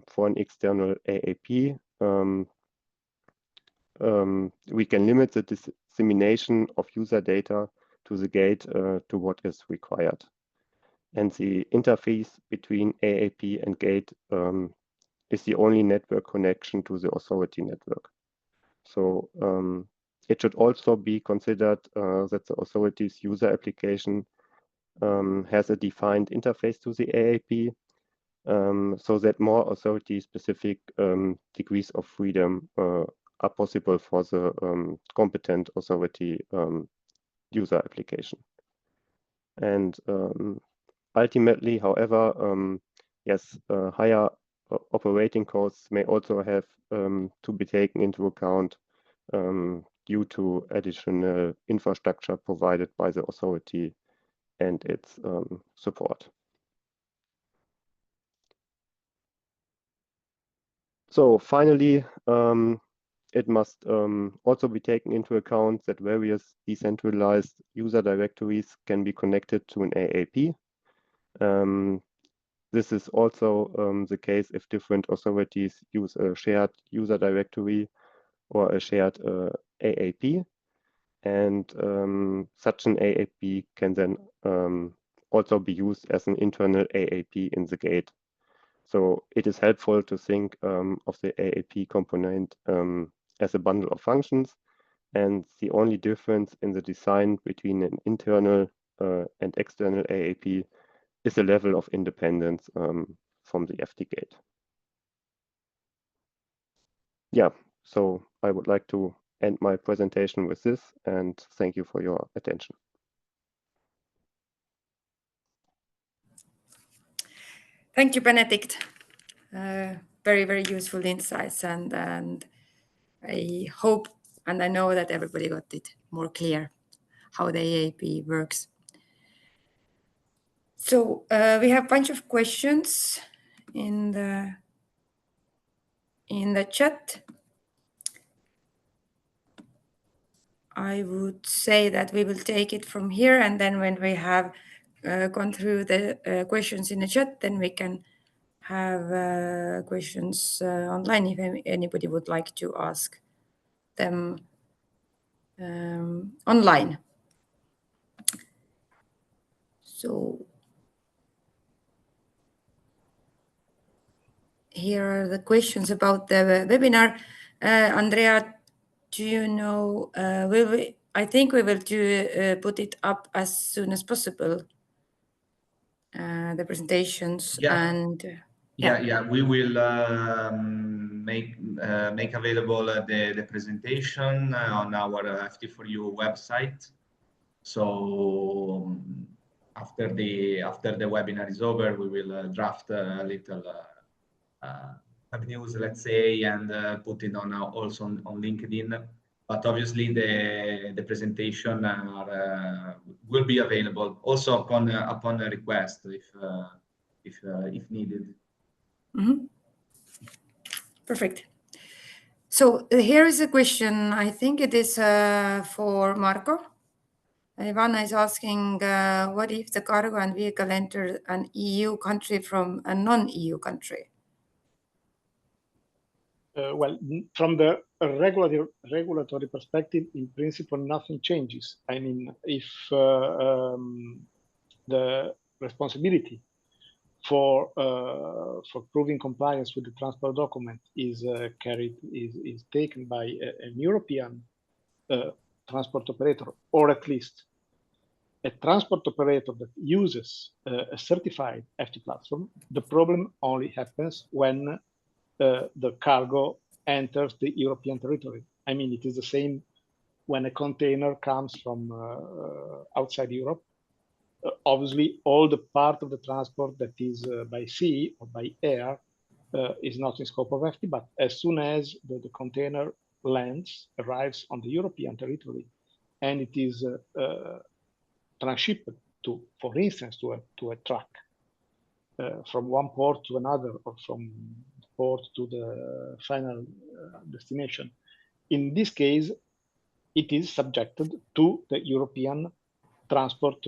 for an external ALP, we can limit the dissemination of user data to the gate to what is required. And the interface between ALP and gate is the only network connection to the authority network. So it should also be considered that the authority's user application has a defined interface to the ALP, so that more authority-specific degrees of freedom are possible for the competent authority user application. And ultimately, however, yes, higher operating costs may also have to be taken into account due to additional infrastructure provided by the authority and its support. So finally, it must also be taken into account that various decentralized user directories can be connected to an ALP. This is also the case if different authorities use a shared user directory or a shared ALP. And such an ALP can then also be used as an internal ALP in the gate. So it is helpful to think of the ALP component as a bundle of functions, and the only difference in the design between an internal and external ALP is a level of independence from the FTGate. Yeah, so I would like to end my presentation with this, and thank you for your attention. Thank you, Benedict. Very, very useful insights, and I hope and I know that everybody got it more clear how the ALP works. So we have a bunch of questions in the chat. I would say that we will take it from here, and then when we have gone through the questions in the chat, then we can have questions online if anybody would like to ask them online. So here are the questions about the webinar. Andrea, do you know, I think we will put it up as soon as possible, the presentations. Yeah. And we will make available the presentation on our FT4U website. So after the webinar is over, we will draft a little news, let's say, and put it on also on LinkedIn. But obviously, the presentation will be available also upon a request if needed. Mm-hmm. Perfect. So here is a question. I think it is for Marco. Ivana is asking, what if the cargo and vehicle enter an EU country from a non-EU country? Well, from the regulatory perspective, in principle, nothing changes. I mean, if the responsibility for proving compliance with the transport document is taken by an European transport operator, or at least a transport operator that uses a certified FT platform, the problem only happens when the cargo enters the European territory. I mean, it is the same when a container comes from outside Europe. Obviously, all the part of the transport that is by sea or by air is not in scope of FT, but as soon as the container arrives on the European territory, and it is transshipped to, for instance, to a truck from one port to another, or from port to the final destination. In this case, it is subjected to the European transport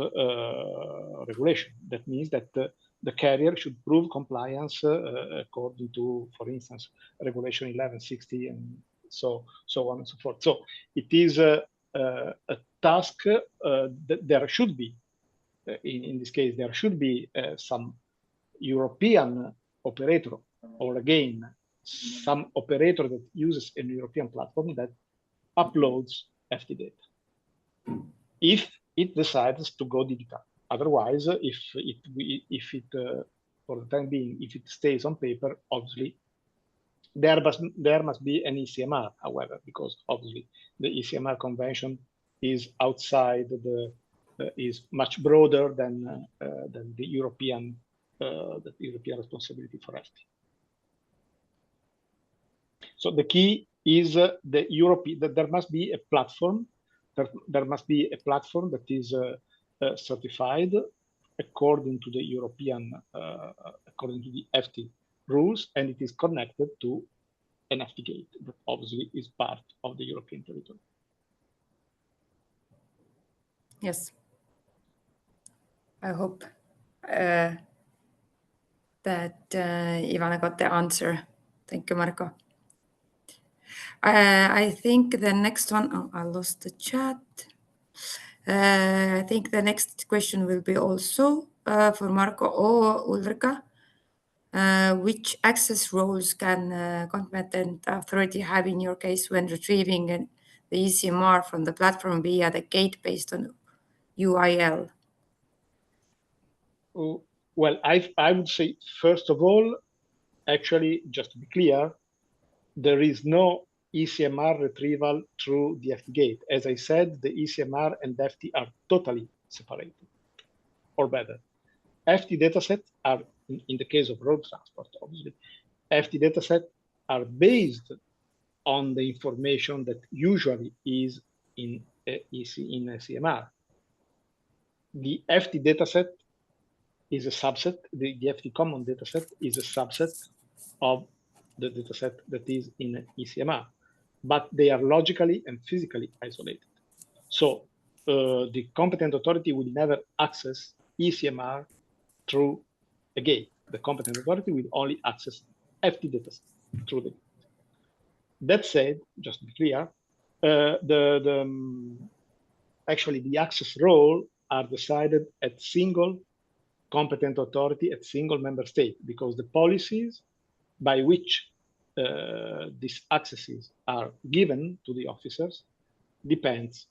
regulation. That means that the carrier should prove compliance according to, for instance, Regulation 1160 and so on and so forth. So it is a task that there should be, in this case, there should be some European operator, or again, some operator that uses a European platform that uploads FT data, if it decides to go digital. Otherwise, if it for the time being, if it stays on paper, obviously there must be an ECMR. However, because obviously the ECMR convention is outside is much broader than the European responsibility for FT. So the key is that there must be a platform. There must be a platform that is certified according to the European, according to the FT rules, and it is connected to an FT gate that obviously is part of the European territory. Yes. I hope that Ivana got the answer. Thank you, Marco. I think the next one, oh, I lost the chat. I think the next question will be also for Marco or Ulrika. Which access roles can competent authority have in your case when retrieving the ECMR from the platform via the gate based on UIL? Well, I would say, first of all, actually, just to be clear, there is no ECMR retrieval through the FT gate. As I said, the ECMR and FT are totally separated, or better. FT datasets are, in the case of road transport, obviously, FT datasets are based on the information that usually is in a CMR. The FT dataset is a subset, the FT common dataset is a subset of the dataset that is in ECMR, but they are logically and physically isolated. So the competent authority will never access ECMR through a gate. The competent authority will only access FT dataset through the gate. That said, just to be clear, actually the access role are decided at single competent authority at single member state, because the policies by which these accesses are given to the officers depends,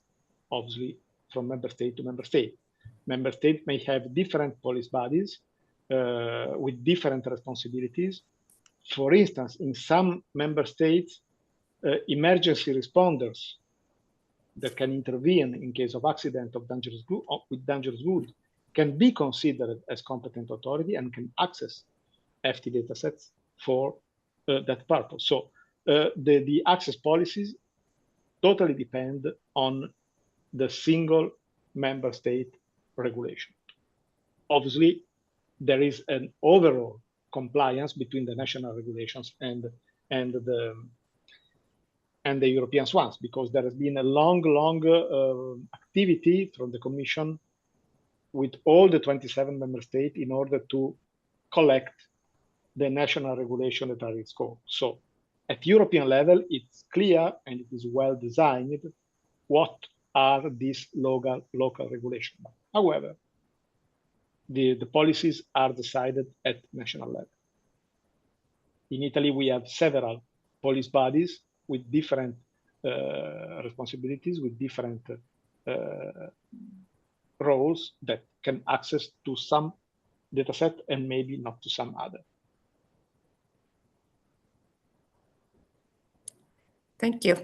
obviously, from member state to member state. Member state may have different police bodies with different responsibilities. For instance, in some member states, emergency responders that can intervene in case of accident of dangerous goods can be considered as competent authority and can access FT datasets for that purpose. So the access policies totally depend on the single member state regulation. Obviously, there is an overall compliance between the national regulations and the European ones, because there has been a long activity from the Commission with all the 27 member states in order to collect the national regulation that are in scope. So at European level, it's clear and it is well designed what are these local regulations. However, the policies are decided at national level. In Italy, we have several police bodies with different responsibilities, with different roles that can access to some dataset and maybe not to some other. Thank you.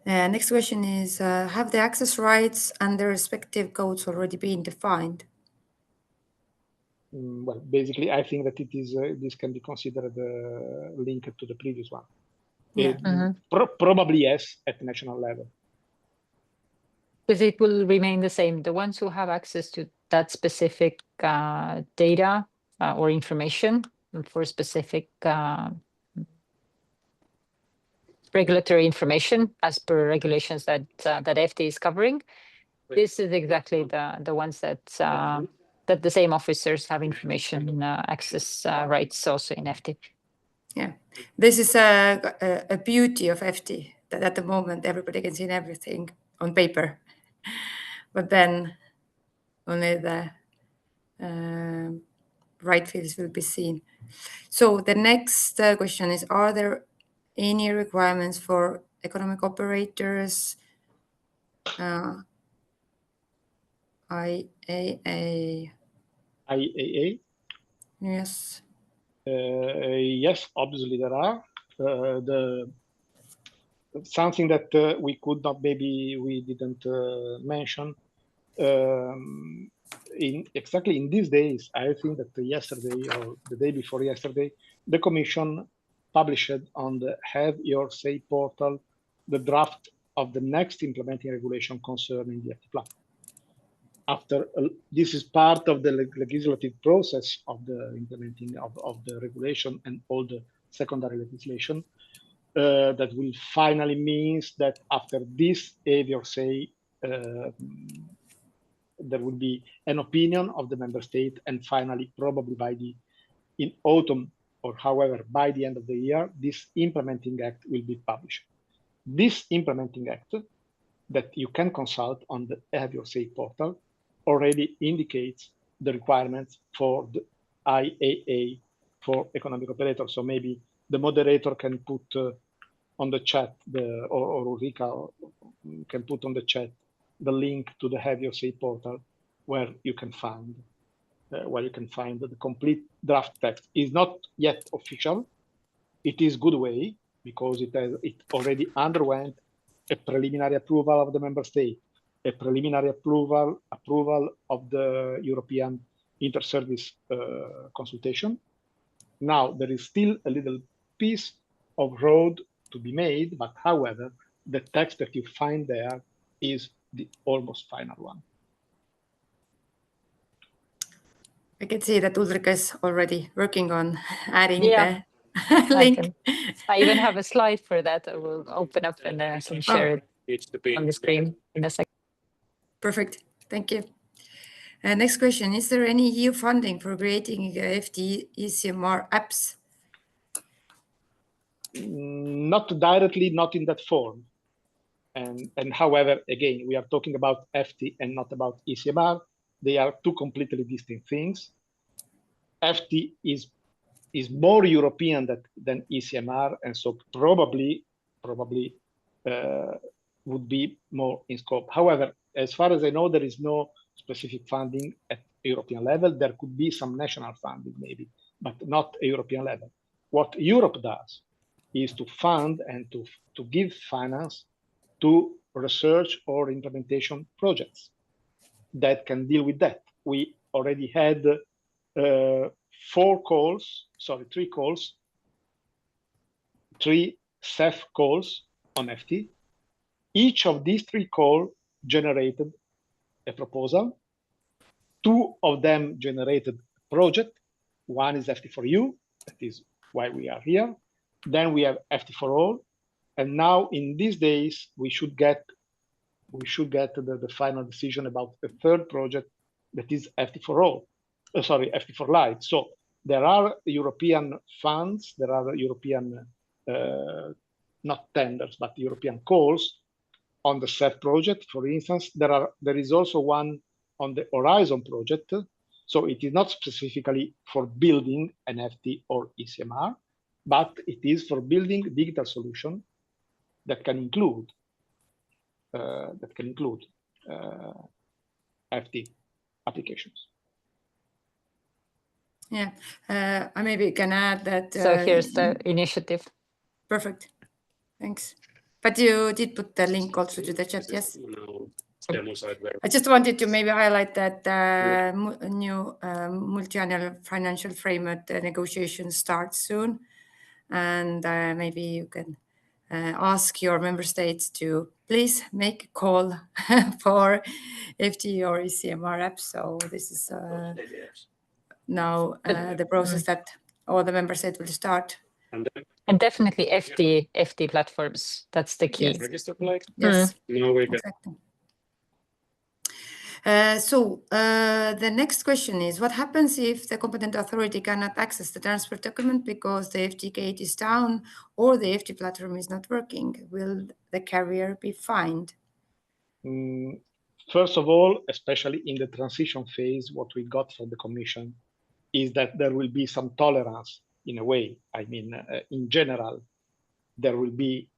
Next question is, have the access rights and their respective codes already been defined? Well, basically, I think that it is this can be considered linked to the previous one. Yeah. Probably yes, at national level. Because it will remain the same. The ones who have access to that specific data or information for specific regulatory information as per regulations that eFTI is covering, this is exactly the ones that that the same officers have information access rights also in eFTI. Yeah, this is a beauty of eFTI, that at the moment everybody can see everything on paper, but then only the right fields will be seen. So the next question is, are there any requirements for economic operators, IAA? IAA? Yes. Yes, obviously there are. Something that we could not, maybe we didn't mention. Exactly in these days, I think that yesterday or the day before yesterday, the Commission published on the Have Your Say portal the draft of the next implementing regulation concerning the eFTI platform. After this is part of the legislative process of the implementing of the regulation and all the secondary legislation, that will finally means that after this Have Your Say, there will be an opinion of the member state, and finally, probably in autumn or however, by the end of the year, this implementing act will be published. This implementing act that you can consult on the Have Your Say portal already indicates the requirements for the IAA for economic operators. So maybe the moderator can put on the chat, or Ulrika can put on the chat the link to the Have Your Say portal where you can find the complete draft text. Is not yet official. It is good way because it already underwent a preliminary approval of the member state, a preliminary approval of the European inter-service consultation. Now there is still a little piece of road to be made, but however, the text that you find there is the almost final one. I can see that Ulrika is already working on adding the link. I even have a slide for that. I will open up and share it on the screen in a second. Perfect. Thank you. Next question. Is there any EU funding for creating eFTI ECMR apps? Not directly, not in that form. And however, again, we are talking about eFTI and not about ECMR. They are two completely distinct things. eFTI is more European than ECMR, and so probably would be more in scope. However, as far as I know, there is no specific funding at European level. There could be some national funding maybe, but not a European level. What Europe does is to fund and to give finance to research or implementation projects that can deal with that. We already had 3 calls 3 CEF calls on FT. Each of these 3 calls generated a proposal. 2 of them generated a project. One is FT4U, that is why we are here. Then we have FT4All, and now in these days we should get the final decision about the 3rd project, that is FT4All. FT4 Lite. So there are European funds, there are European not tenders, but European calls on the CEF project. For instance, there is also one on the Horizon project. So it is not specifically for building an FT or ECMR, but it is for building digital solution that can include FT applications. Yeah, I maybe can add that. So here's the initiative. Perfect, thanks. But you did put the link also to the chat, yes? I just wanted to maybe highlight that new multi-annual financial framework negotiations start soon, and maybe you can ask your member states to please make a call for FT or ECMR apps. So this is now the process that all the member states will start. And definitely FT platforms. That's the key. Yes, exactly. So the next question is, what happens if the competent authority cannot access the transfer document because the FT gate is down or the FT platform is not working? Will the carrier be fined? First of all, especially in the transition phase, what we got from the Commission is that there will be some tolerance in a way. I mean, in general, there will be,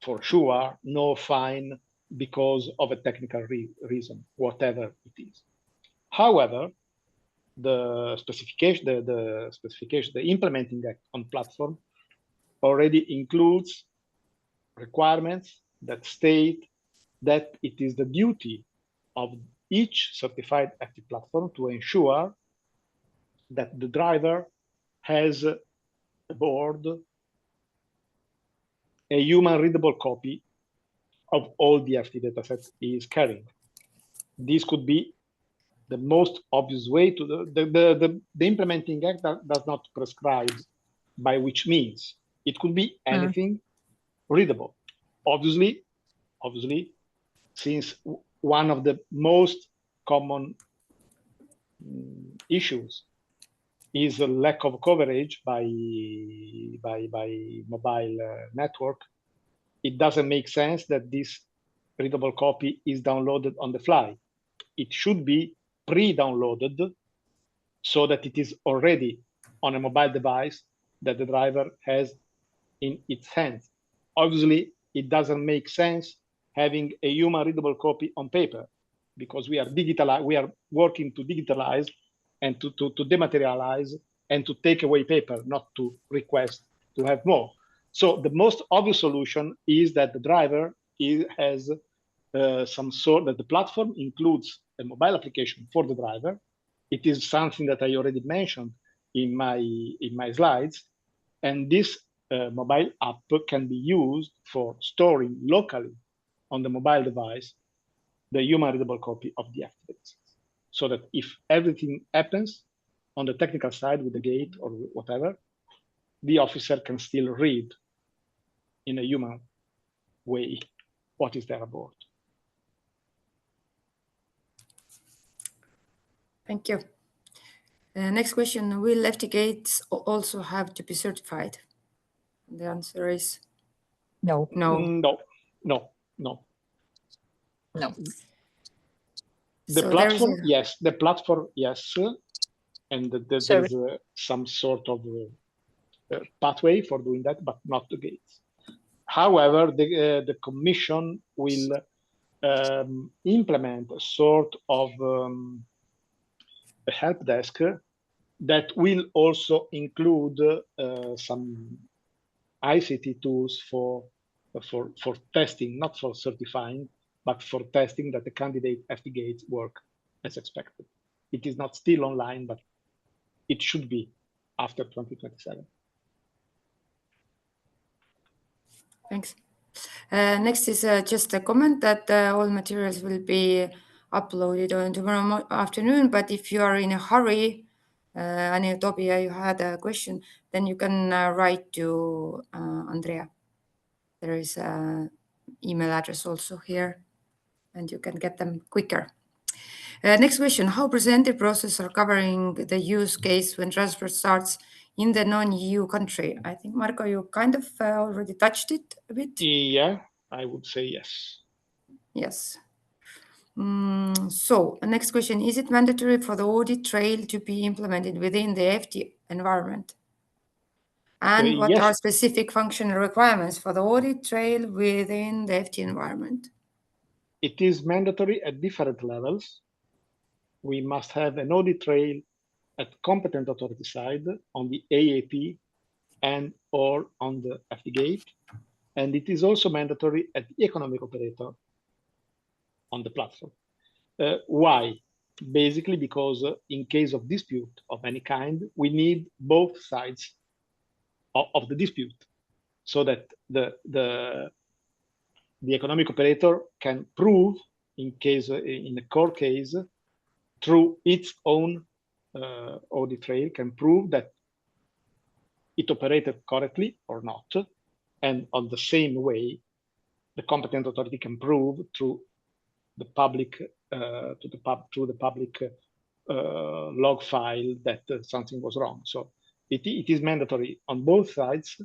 for sure, no fine because of a technical reason, whatever it is. However, the implementing act on platform already includes requirements that state that it is the duty of each certified active platform to ensure that the driver has aboard a human readable copy of all the FT datasets he is carrying. This could be the most obvious way to the implementing act that does not prescribe by which means. It could be anything readable. Obviously, since one of the most common issues is a lack of coverage by mobile network, it doesn't make sense that this readable copy is downloaded on the fly. It should be pre-downloaded so that it is already on a mobile device that the driver has in its hands. Obviously, it doesn't make sense having a human readable copy on paper because we are working to digitalize and to dematerialize and to take away paper, not to request to have more. So the most obvious solution is that the driver has some sort, that the platform includes a mobile application for the driver. It is something that I already mentioned in my slides. And this mobile app can be used for storing locally on the mobile device the human readable copy of the activities. So that if everything happens on the technical side with the gate or whatever, the officer can still read in a human way what is there aboard. Thank you. Next question, will FT gates also have to be certified? The answer is no. No. The So platform, yes. The platform, yes. And there's some sort of pathway for doing that, but not the gates. However, the Commission will implement a sort of a help desk that will also include some ICT tools for testing, not for certifying, but for testing that the candidate FT gates work as expected. It is not still online, but it should be after 2027. Thanks. Next is just a comment that all materials will be uploaded on tomorrow afternoon, but if you are in a hurry, and Tobia, you had a question, then you can write to Andrea. There is an email address also here, and you can get them quicker. Next question, how presented process are covering the use case when transfer starts in the non-EU country? I think, Marko, you kind of already touched it a bit. Yeah, I would say yes. Yes. So next question, is it mandatory for the audit trail to be implemented within the eFTI environment? And what are specific functional requirements for the audit trail within the eFTI environment? It is mandatory at different levels. We must have an audit trail at competent authority side on the AAP and or on the FTGate. And it is also mandatory at the economic operator on the platform. Why? Basically because in case of dispute of any kind, we need both sides of the dispute so that the economic operator can prove in a court case through its own audit trail can prove that it operated correctly or not. And on the same way, the competent authority can prove through the public log file that something was wrong. So it is mandatory on both sides.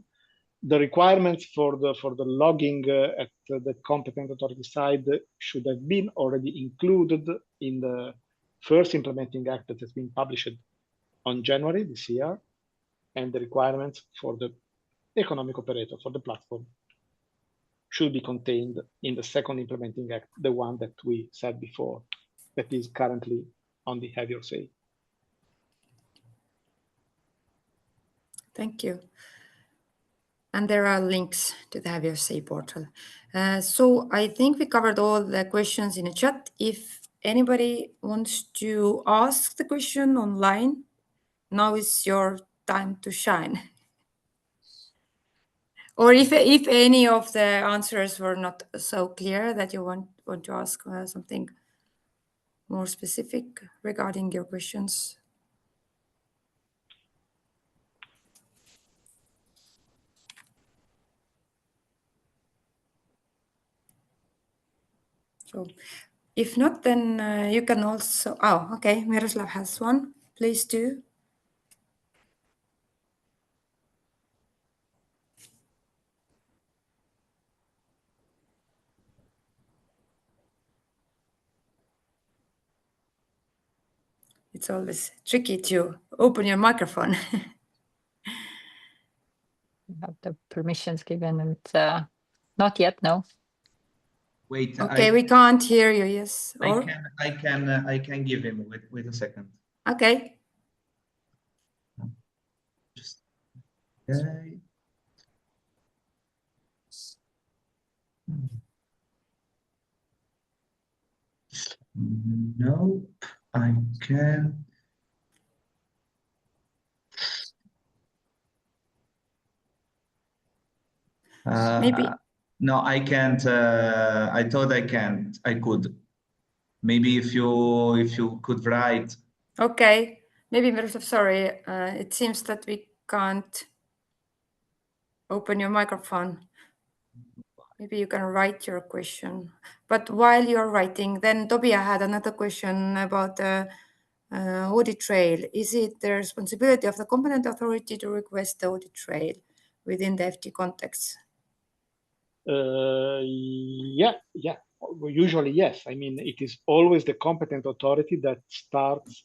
The requirements for the logging at the competent authority side should have been already included in the first implementing act that has been published on January this year, and the requirements for the economic operator for the platform should be contained in the second implementing act, the one that we said before, that is currently on the Have Your Say. Thank you. And there are links to the Have Your Say portal. So I think we covered all the questions in the chat. If anybody wants to ask the question online, now is your time to shine. Or if any of the answers were not so clear that you want to ask something more specific regarding your questions. So if not, then you can also, oh, okay, Miroslav has one, please do. It's always tricky to open your microphone. You have the permissions given and not yet, no. Wait. Okay, we can't hear you. Yes. Or? I can give him. Wait a second. Okay. Just okay. Nope. I can't. Maybe. No, I can't. I thought I can't. I could. Maybe if you could write. Okay. Maybe Miroslav, sorry. It seems that we can't open your microphone. Maybe you can write your question. But while you're writing, then Tobia had another question about the audit trail. Is it the responsibility of the competent authority to request the audit trail within the FT context? Yeah. Usually, yes. I mean, it is always the competent authority that starts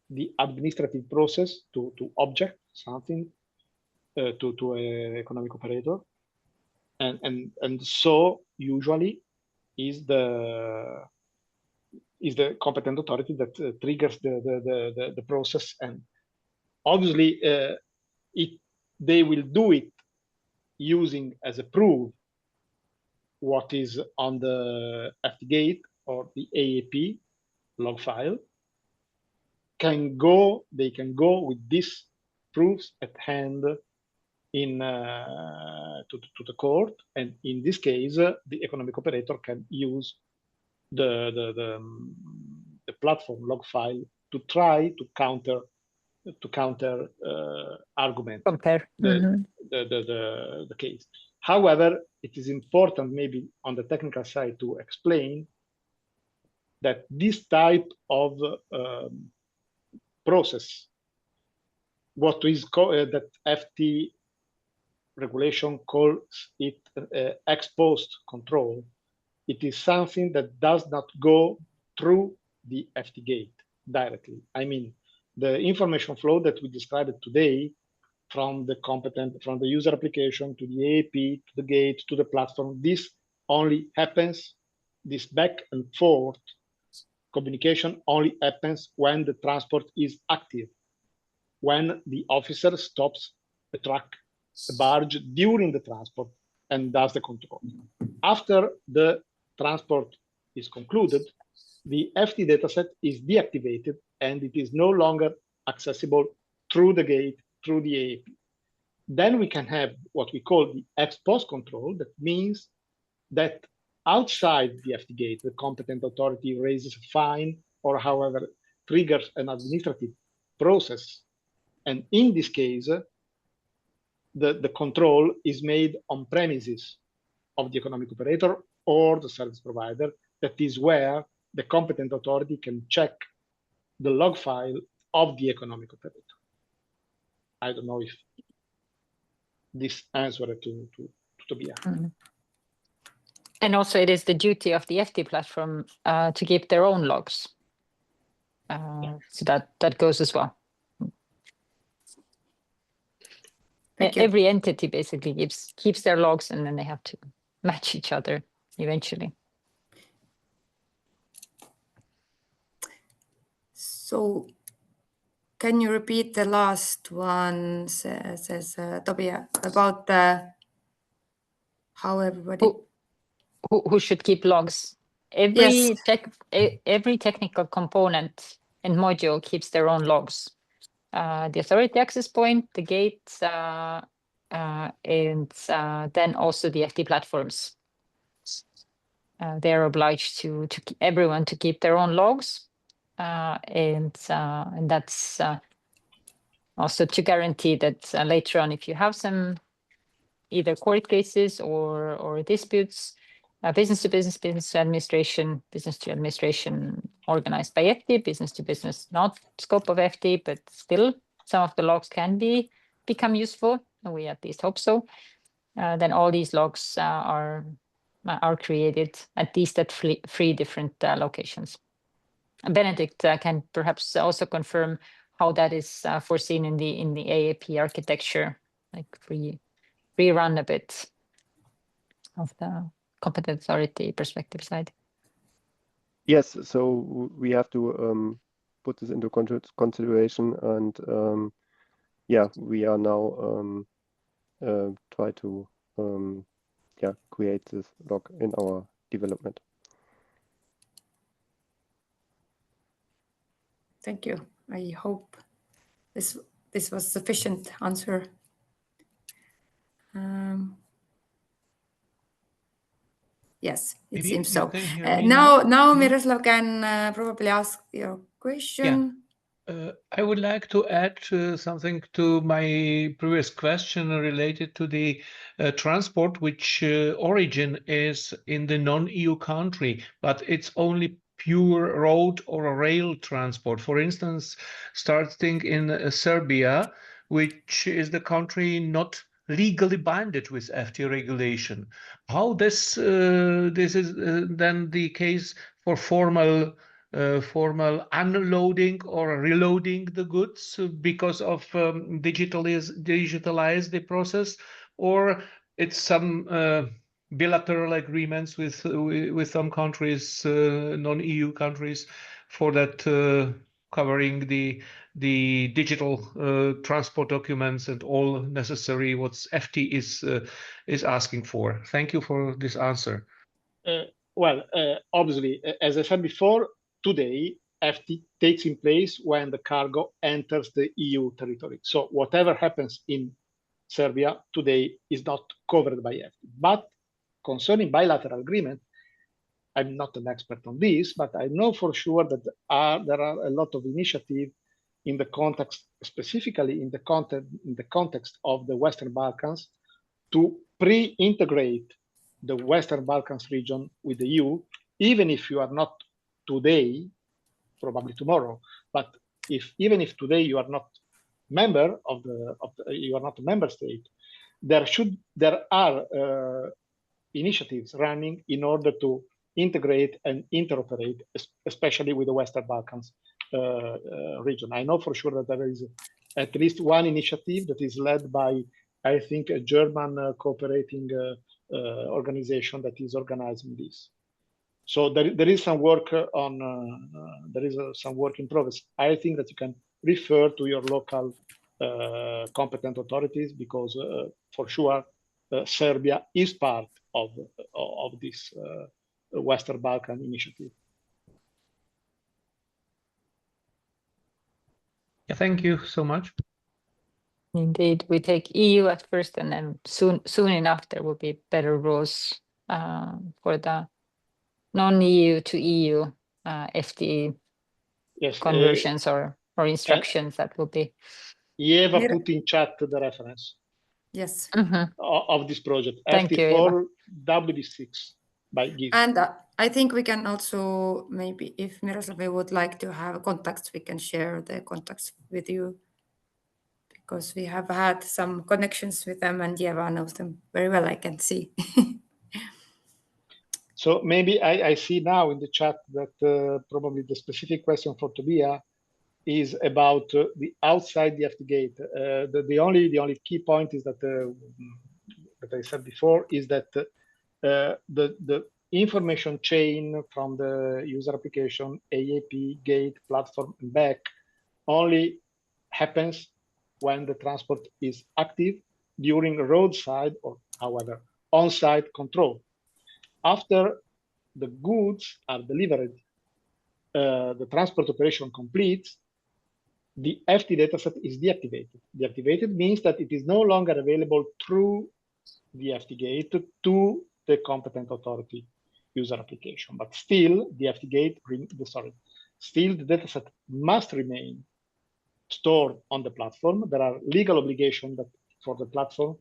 the administrative process to object something to an economic operator, and so usually is the competent authority that triggers the process, and obviously they will do it using as a proof what is on the FTGate or the AAP log file. They can go with these proofs at hand to the court, and in this case, the economic operator can use the platform log file to try to counter argument the case. However, it is important maybe on the technical side to explain that this type of process, what is called that FT regulation calls it ex post control, it is something that does not go through the FT gate directly. I mean, the information flow that we described today, from the user application to the AAP, to the gate, to the platform, this only happens, this back and forth communication only happens when the transport is active, when the officer stops the truck, the barge during the transport and does the control. After the transport is concluded, the FT dataset is deactivated and it is no longer accessible through the gate, through the AAP. Then we can have what we call the ex post control. That means that outside the FT gate, the competent authority raises a fine or however triggers an administrative process. And in this case, the control is made on premises of the economic operator or the service provider. That is where the competent authority can check the log file of the economic operator. I don't know if this answered to Tobias. And also it is the duty of the FT platform to keep their own logs. So that goes as well. Every entity basically keeps their logs, and then they have to match each other eventually. So can you repeat the last one, says Tobias, about how everybody... Who should keep logs? Every technical component and module keeps their own logs. The authority access point, the gates, and then also the FT platforms. They're obliged to everyone to keep their own logs, and that's also to guarantee that later on, if you have some either court cases or disputes, business to business, business to administration organized by FT, business to business, not scope of FT, but still some of the logs can become useful. We at least hope so. Then all these logs are created at least at three different locations. Benedict can perhaps also confirm how that is foreseen in the AAP architecture, like rerun a bit of the competent authority perspective side. Yes, so we have to put this into consideration, and yeah, we are now try to create this log in our development. Thank you. I hope this was sufficient answer. Yes, it seems so. Now Miroslav can probably ask your question. Yeah. I would like to add something to my previous question related to the transport, which origin is in the non-EU country, but it's only pure road or rail transport. For instance, starting in Serbia, which is the country not legally bounded with FT regulation. How this is then the case for formal unloading or reloading the goods because of digitalize the process, or it's some bilateral agreements with some countries, non-EU countries, for that covering the digital transport documents and all necessary what FT is asking for. Thank you for this answer. Well, obviously, as I said before, today FT takes in place when the cargo enters the EU territory. So whatever happens in Serbia today is not covered by eFTI. But concerning bilateral agreement, I'm not an expert on this, but I know for sure that there are a lot of initiatives in the context, specifically in the context of the Western Balkans, to pre-integrate the Western Balkans region with the EU, even if you are not today, probably tomorrow, but even if today you are not member you are not a member state, there are initiatives running in order to integrate and interoperate, especially with the Western Balkans region. I know for sure that there is at least one initiative that is led by, I think, a German cooperating organization that is organizing this. So there is some work some work in progress. I think that you can refer to your local competent authorities, because for sure Serbia is part of this Western Balkan initiative. Yeah, thank you so much. Indeed, we take EU at first, and then soon enough there will be better rules for the non-EU to EU FTE conversions or instructions that will be. Eva put in chat the reference. Yes. Of this project. Thank FT4 WD6 by GIF. And I think we can also, maybe if Miroslav would like to have contacts, we can share the contacts with you, because we have had some connections with them and Eva knows them very well, I can see. So maybe I see now in the chat that probably the specific question for Tobia is about the outside the FT gate. The only key point is that that I said before is that the information chain from the user application, AAP, gate, platform, and back only happens when the transport is active during roadside or, however, on-site control. After the goods are delivered, the transport operation completes, the FT dataset is deactivated. Deactivated means that it is no longer available through the FT gate to the competent authority user application. But still, the FT gate, still the dataset must remain stored on the platform. There are legal obligations that for the platform.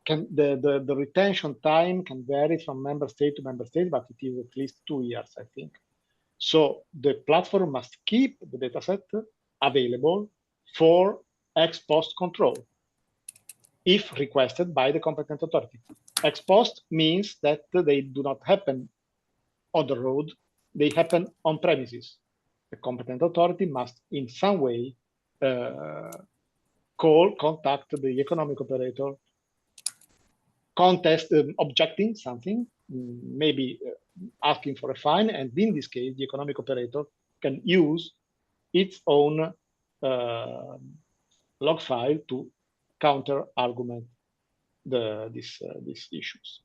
The retention time can vary from member state to member state, but it is at least 2 years, I think. So the platform must keep the dataset available for ex post control if requested by the competent authority. Ex post means that they do not happen on the road, they happen on premises. The competent authority must in some way contact the economic operator, objecting something, maybe asking for a fine, and in this case, the economic operator can use its own log file to counter argument these issues.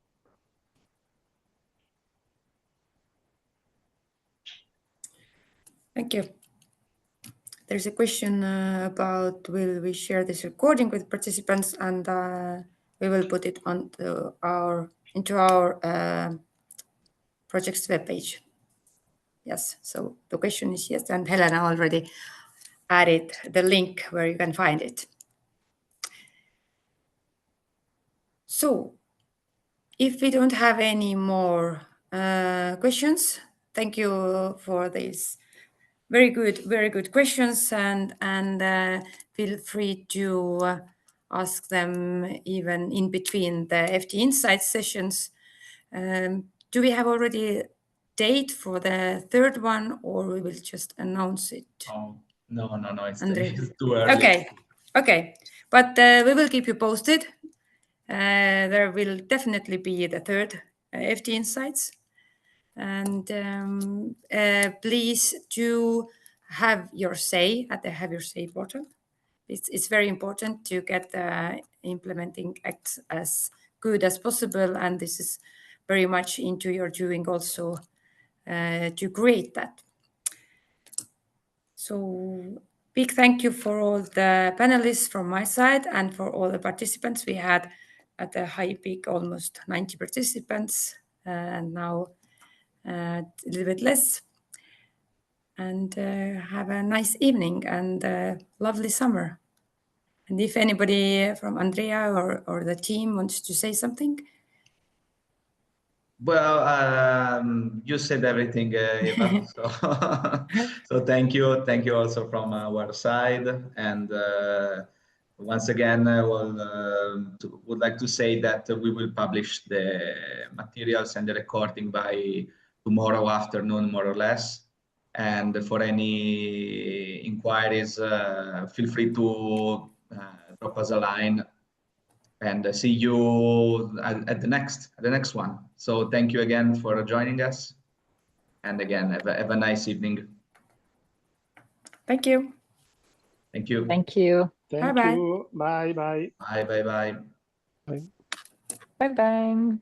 Thank you. There's a question about will we share this recording with participants, and we will put it into our project's webpage. Yes, so the question is yes, and Helena already added the link where you can find it. So if we don't have any more questions, thank you for these very good questions, and feel free to ask them even in between the FT Insights sessions. Do we have already a date for the third one, or we will just announce it? No, it's too early. Okay, but we will keep you posted. There will definitely be the third FT Insights. And please do have your say at the Have Your Say portal. It's very important to get the implementing acts as good as possible, and this is very much into your doing also to create that. So big thank you for all the panelists from my side and for all the participants. We had at the high peak almost 90 participants, and now a little bit less. And have a nice evening and a lovely summer. And if anybody from Andrea or the team wants to say something. Well, you said everything, Eva. So thank you also from our side. And once again, would like to say that we will publish the materials and the recording by tomorrow afternoon, more or less. And for any inquiries, feel free to drop us a line. And see you at the next one. So thank you again for joining us. And again, have a nice evening. Thank you. Thank you. Thank you. Thank Bye-bye. you. Bye bye. Bye bye bye. Bye. Bye bye.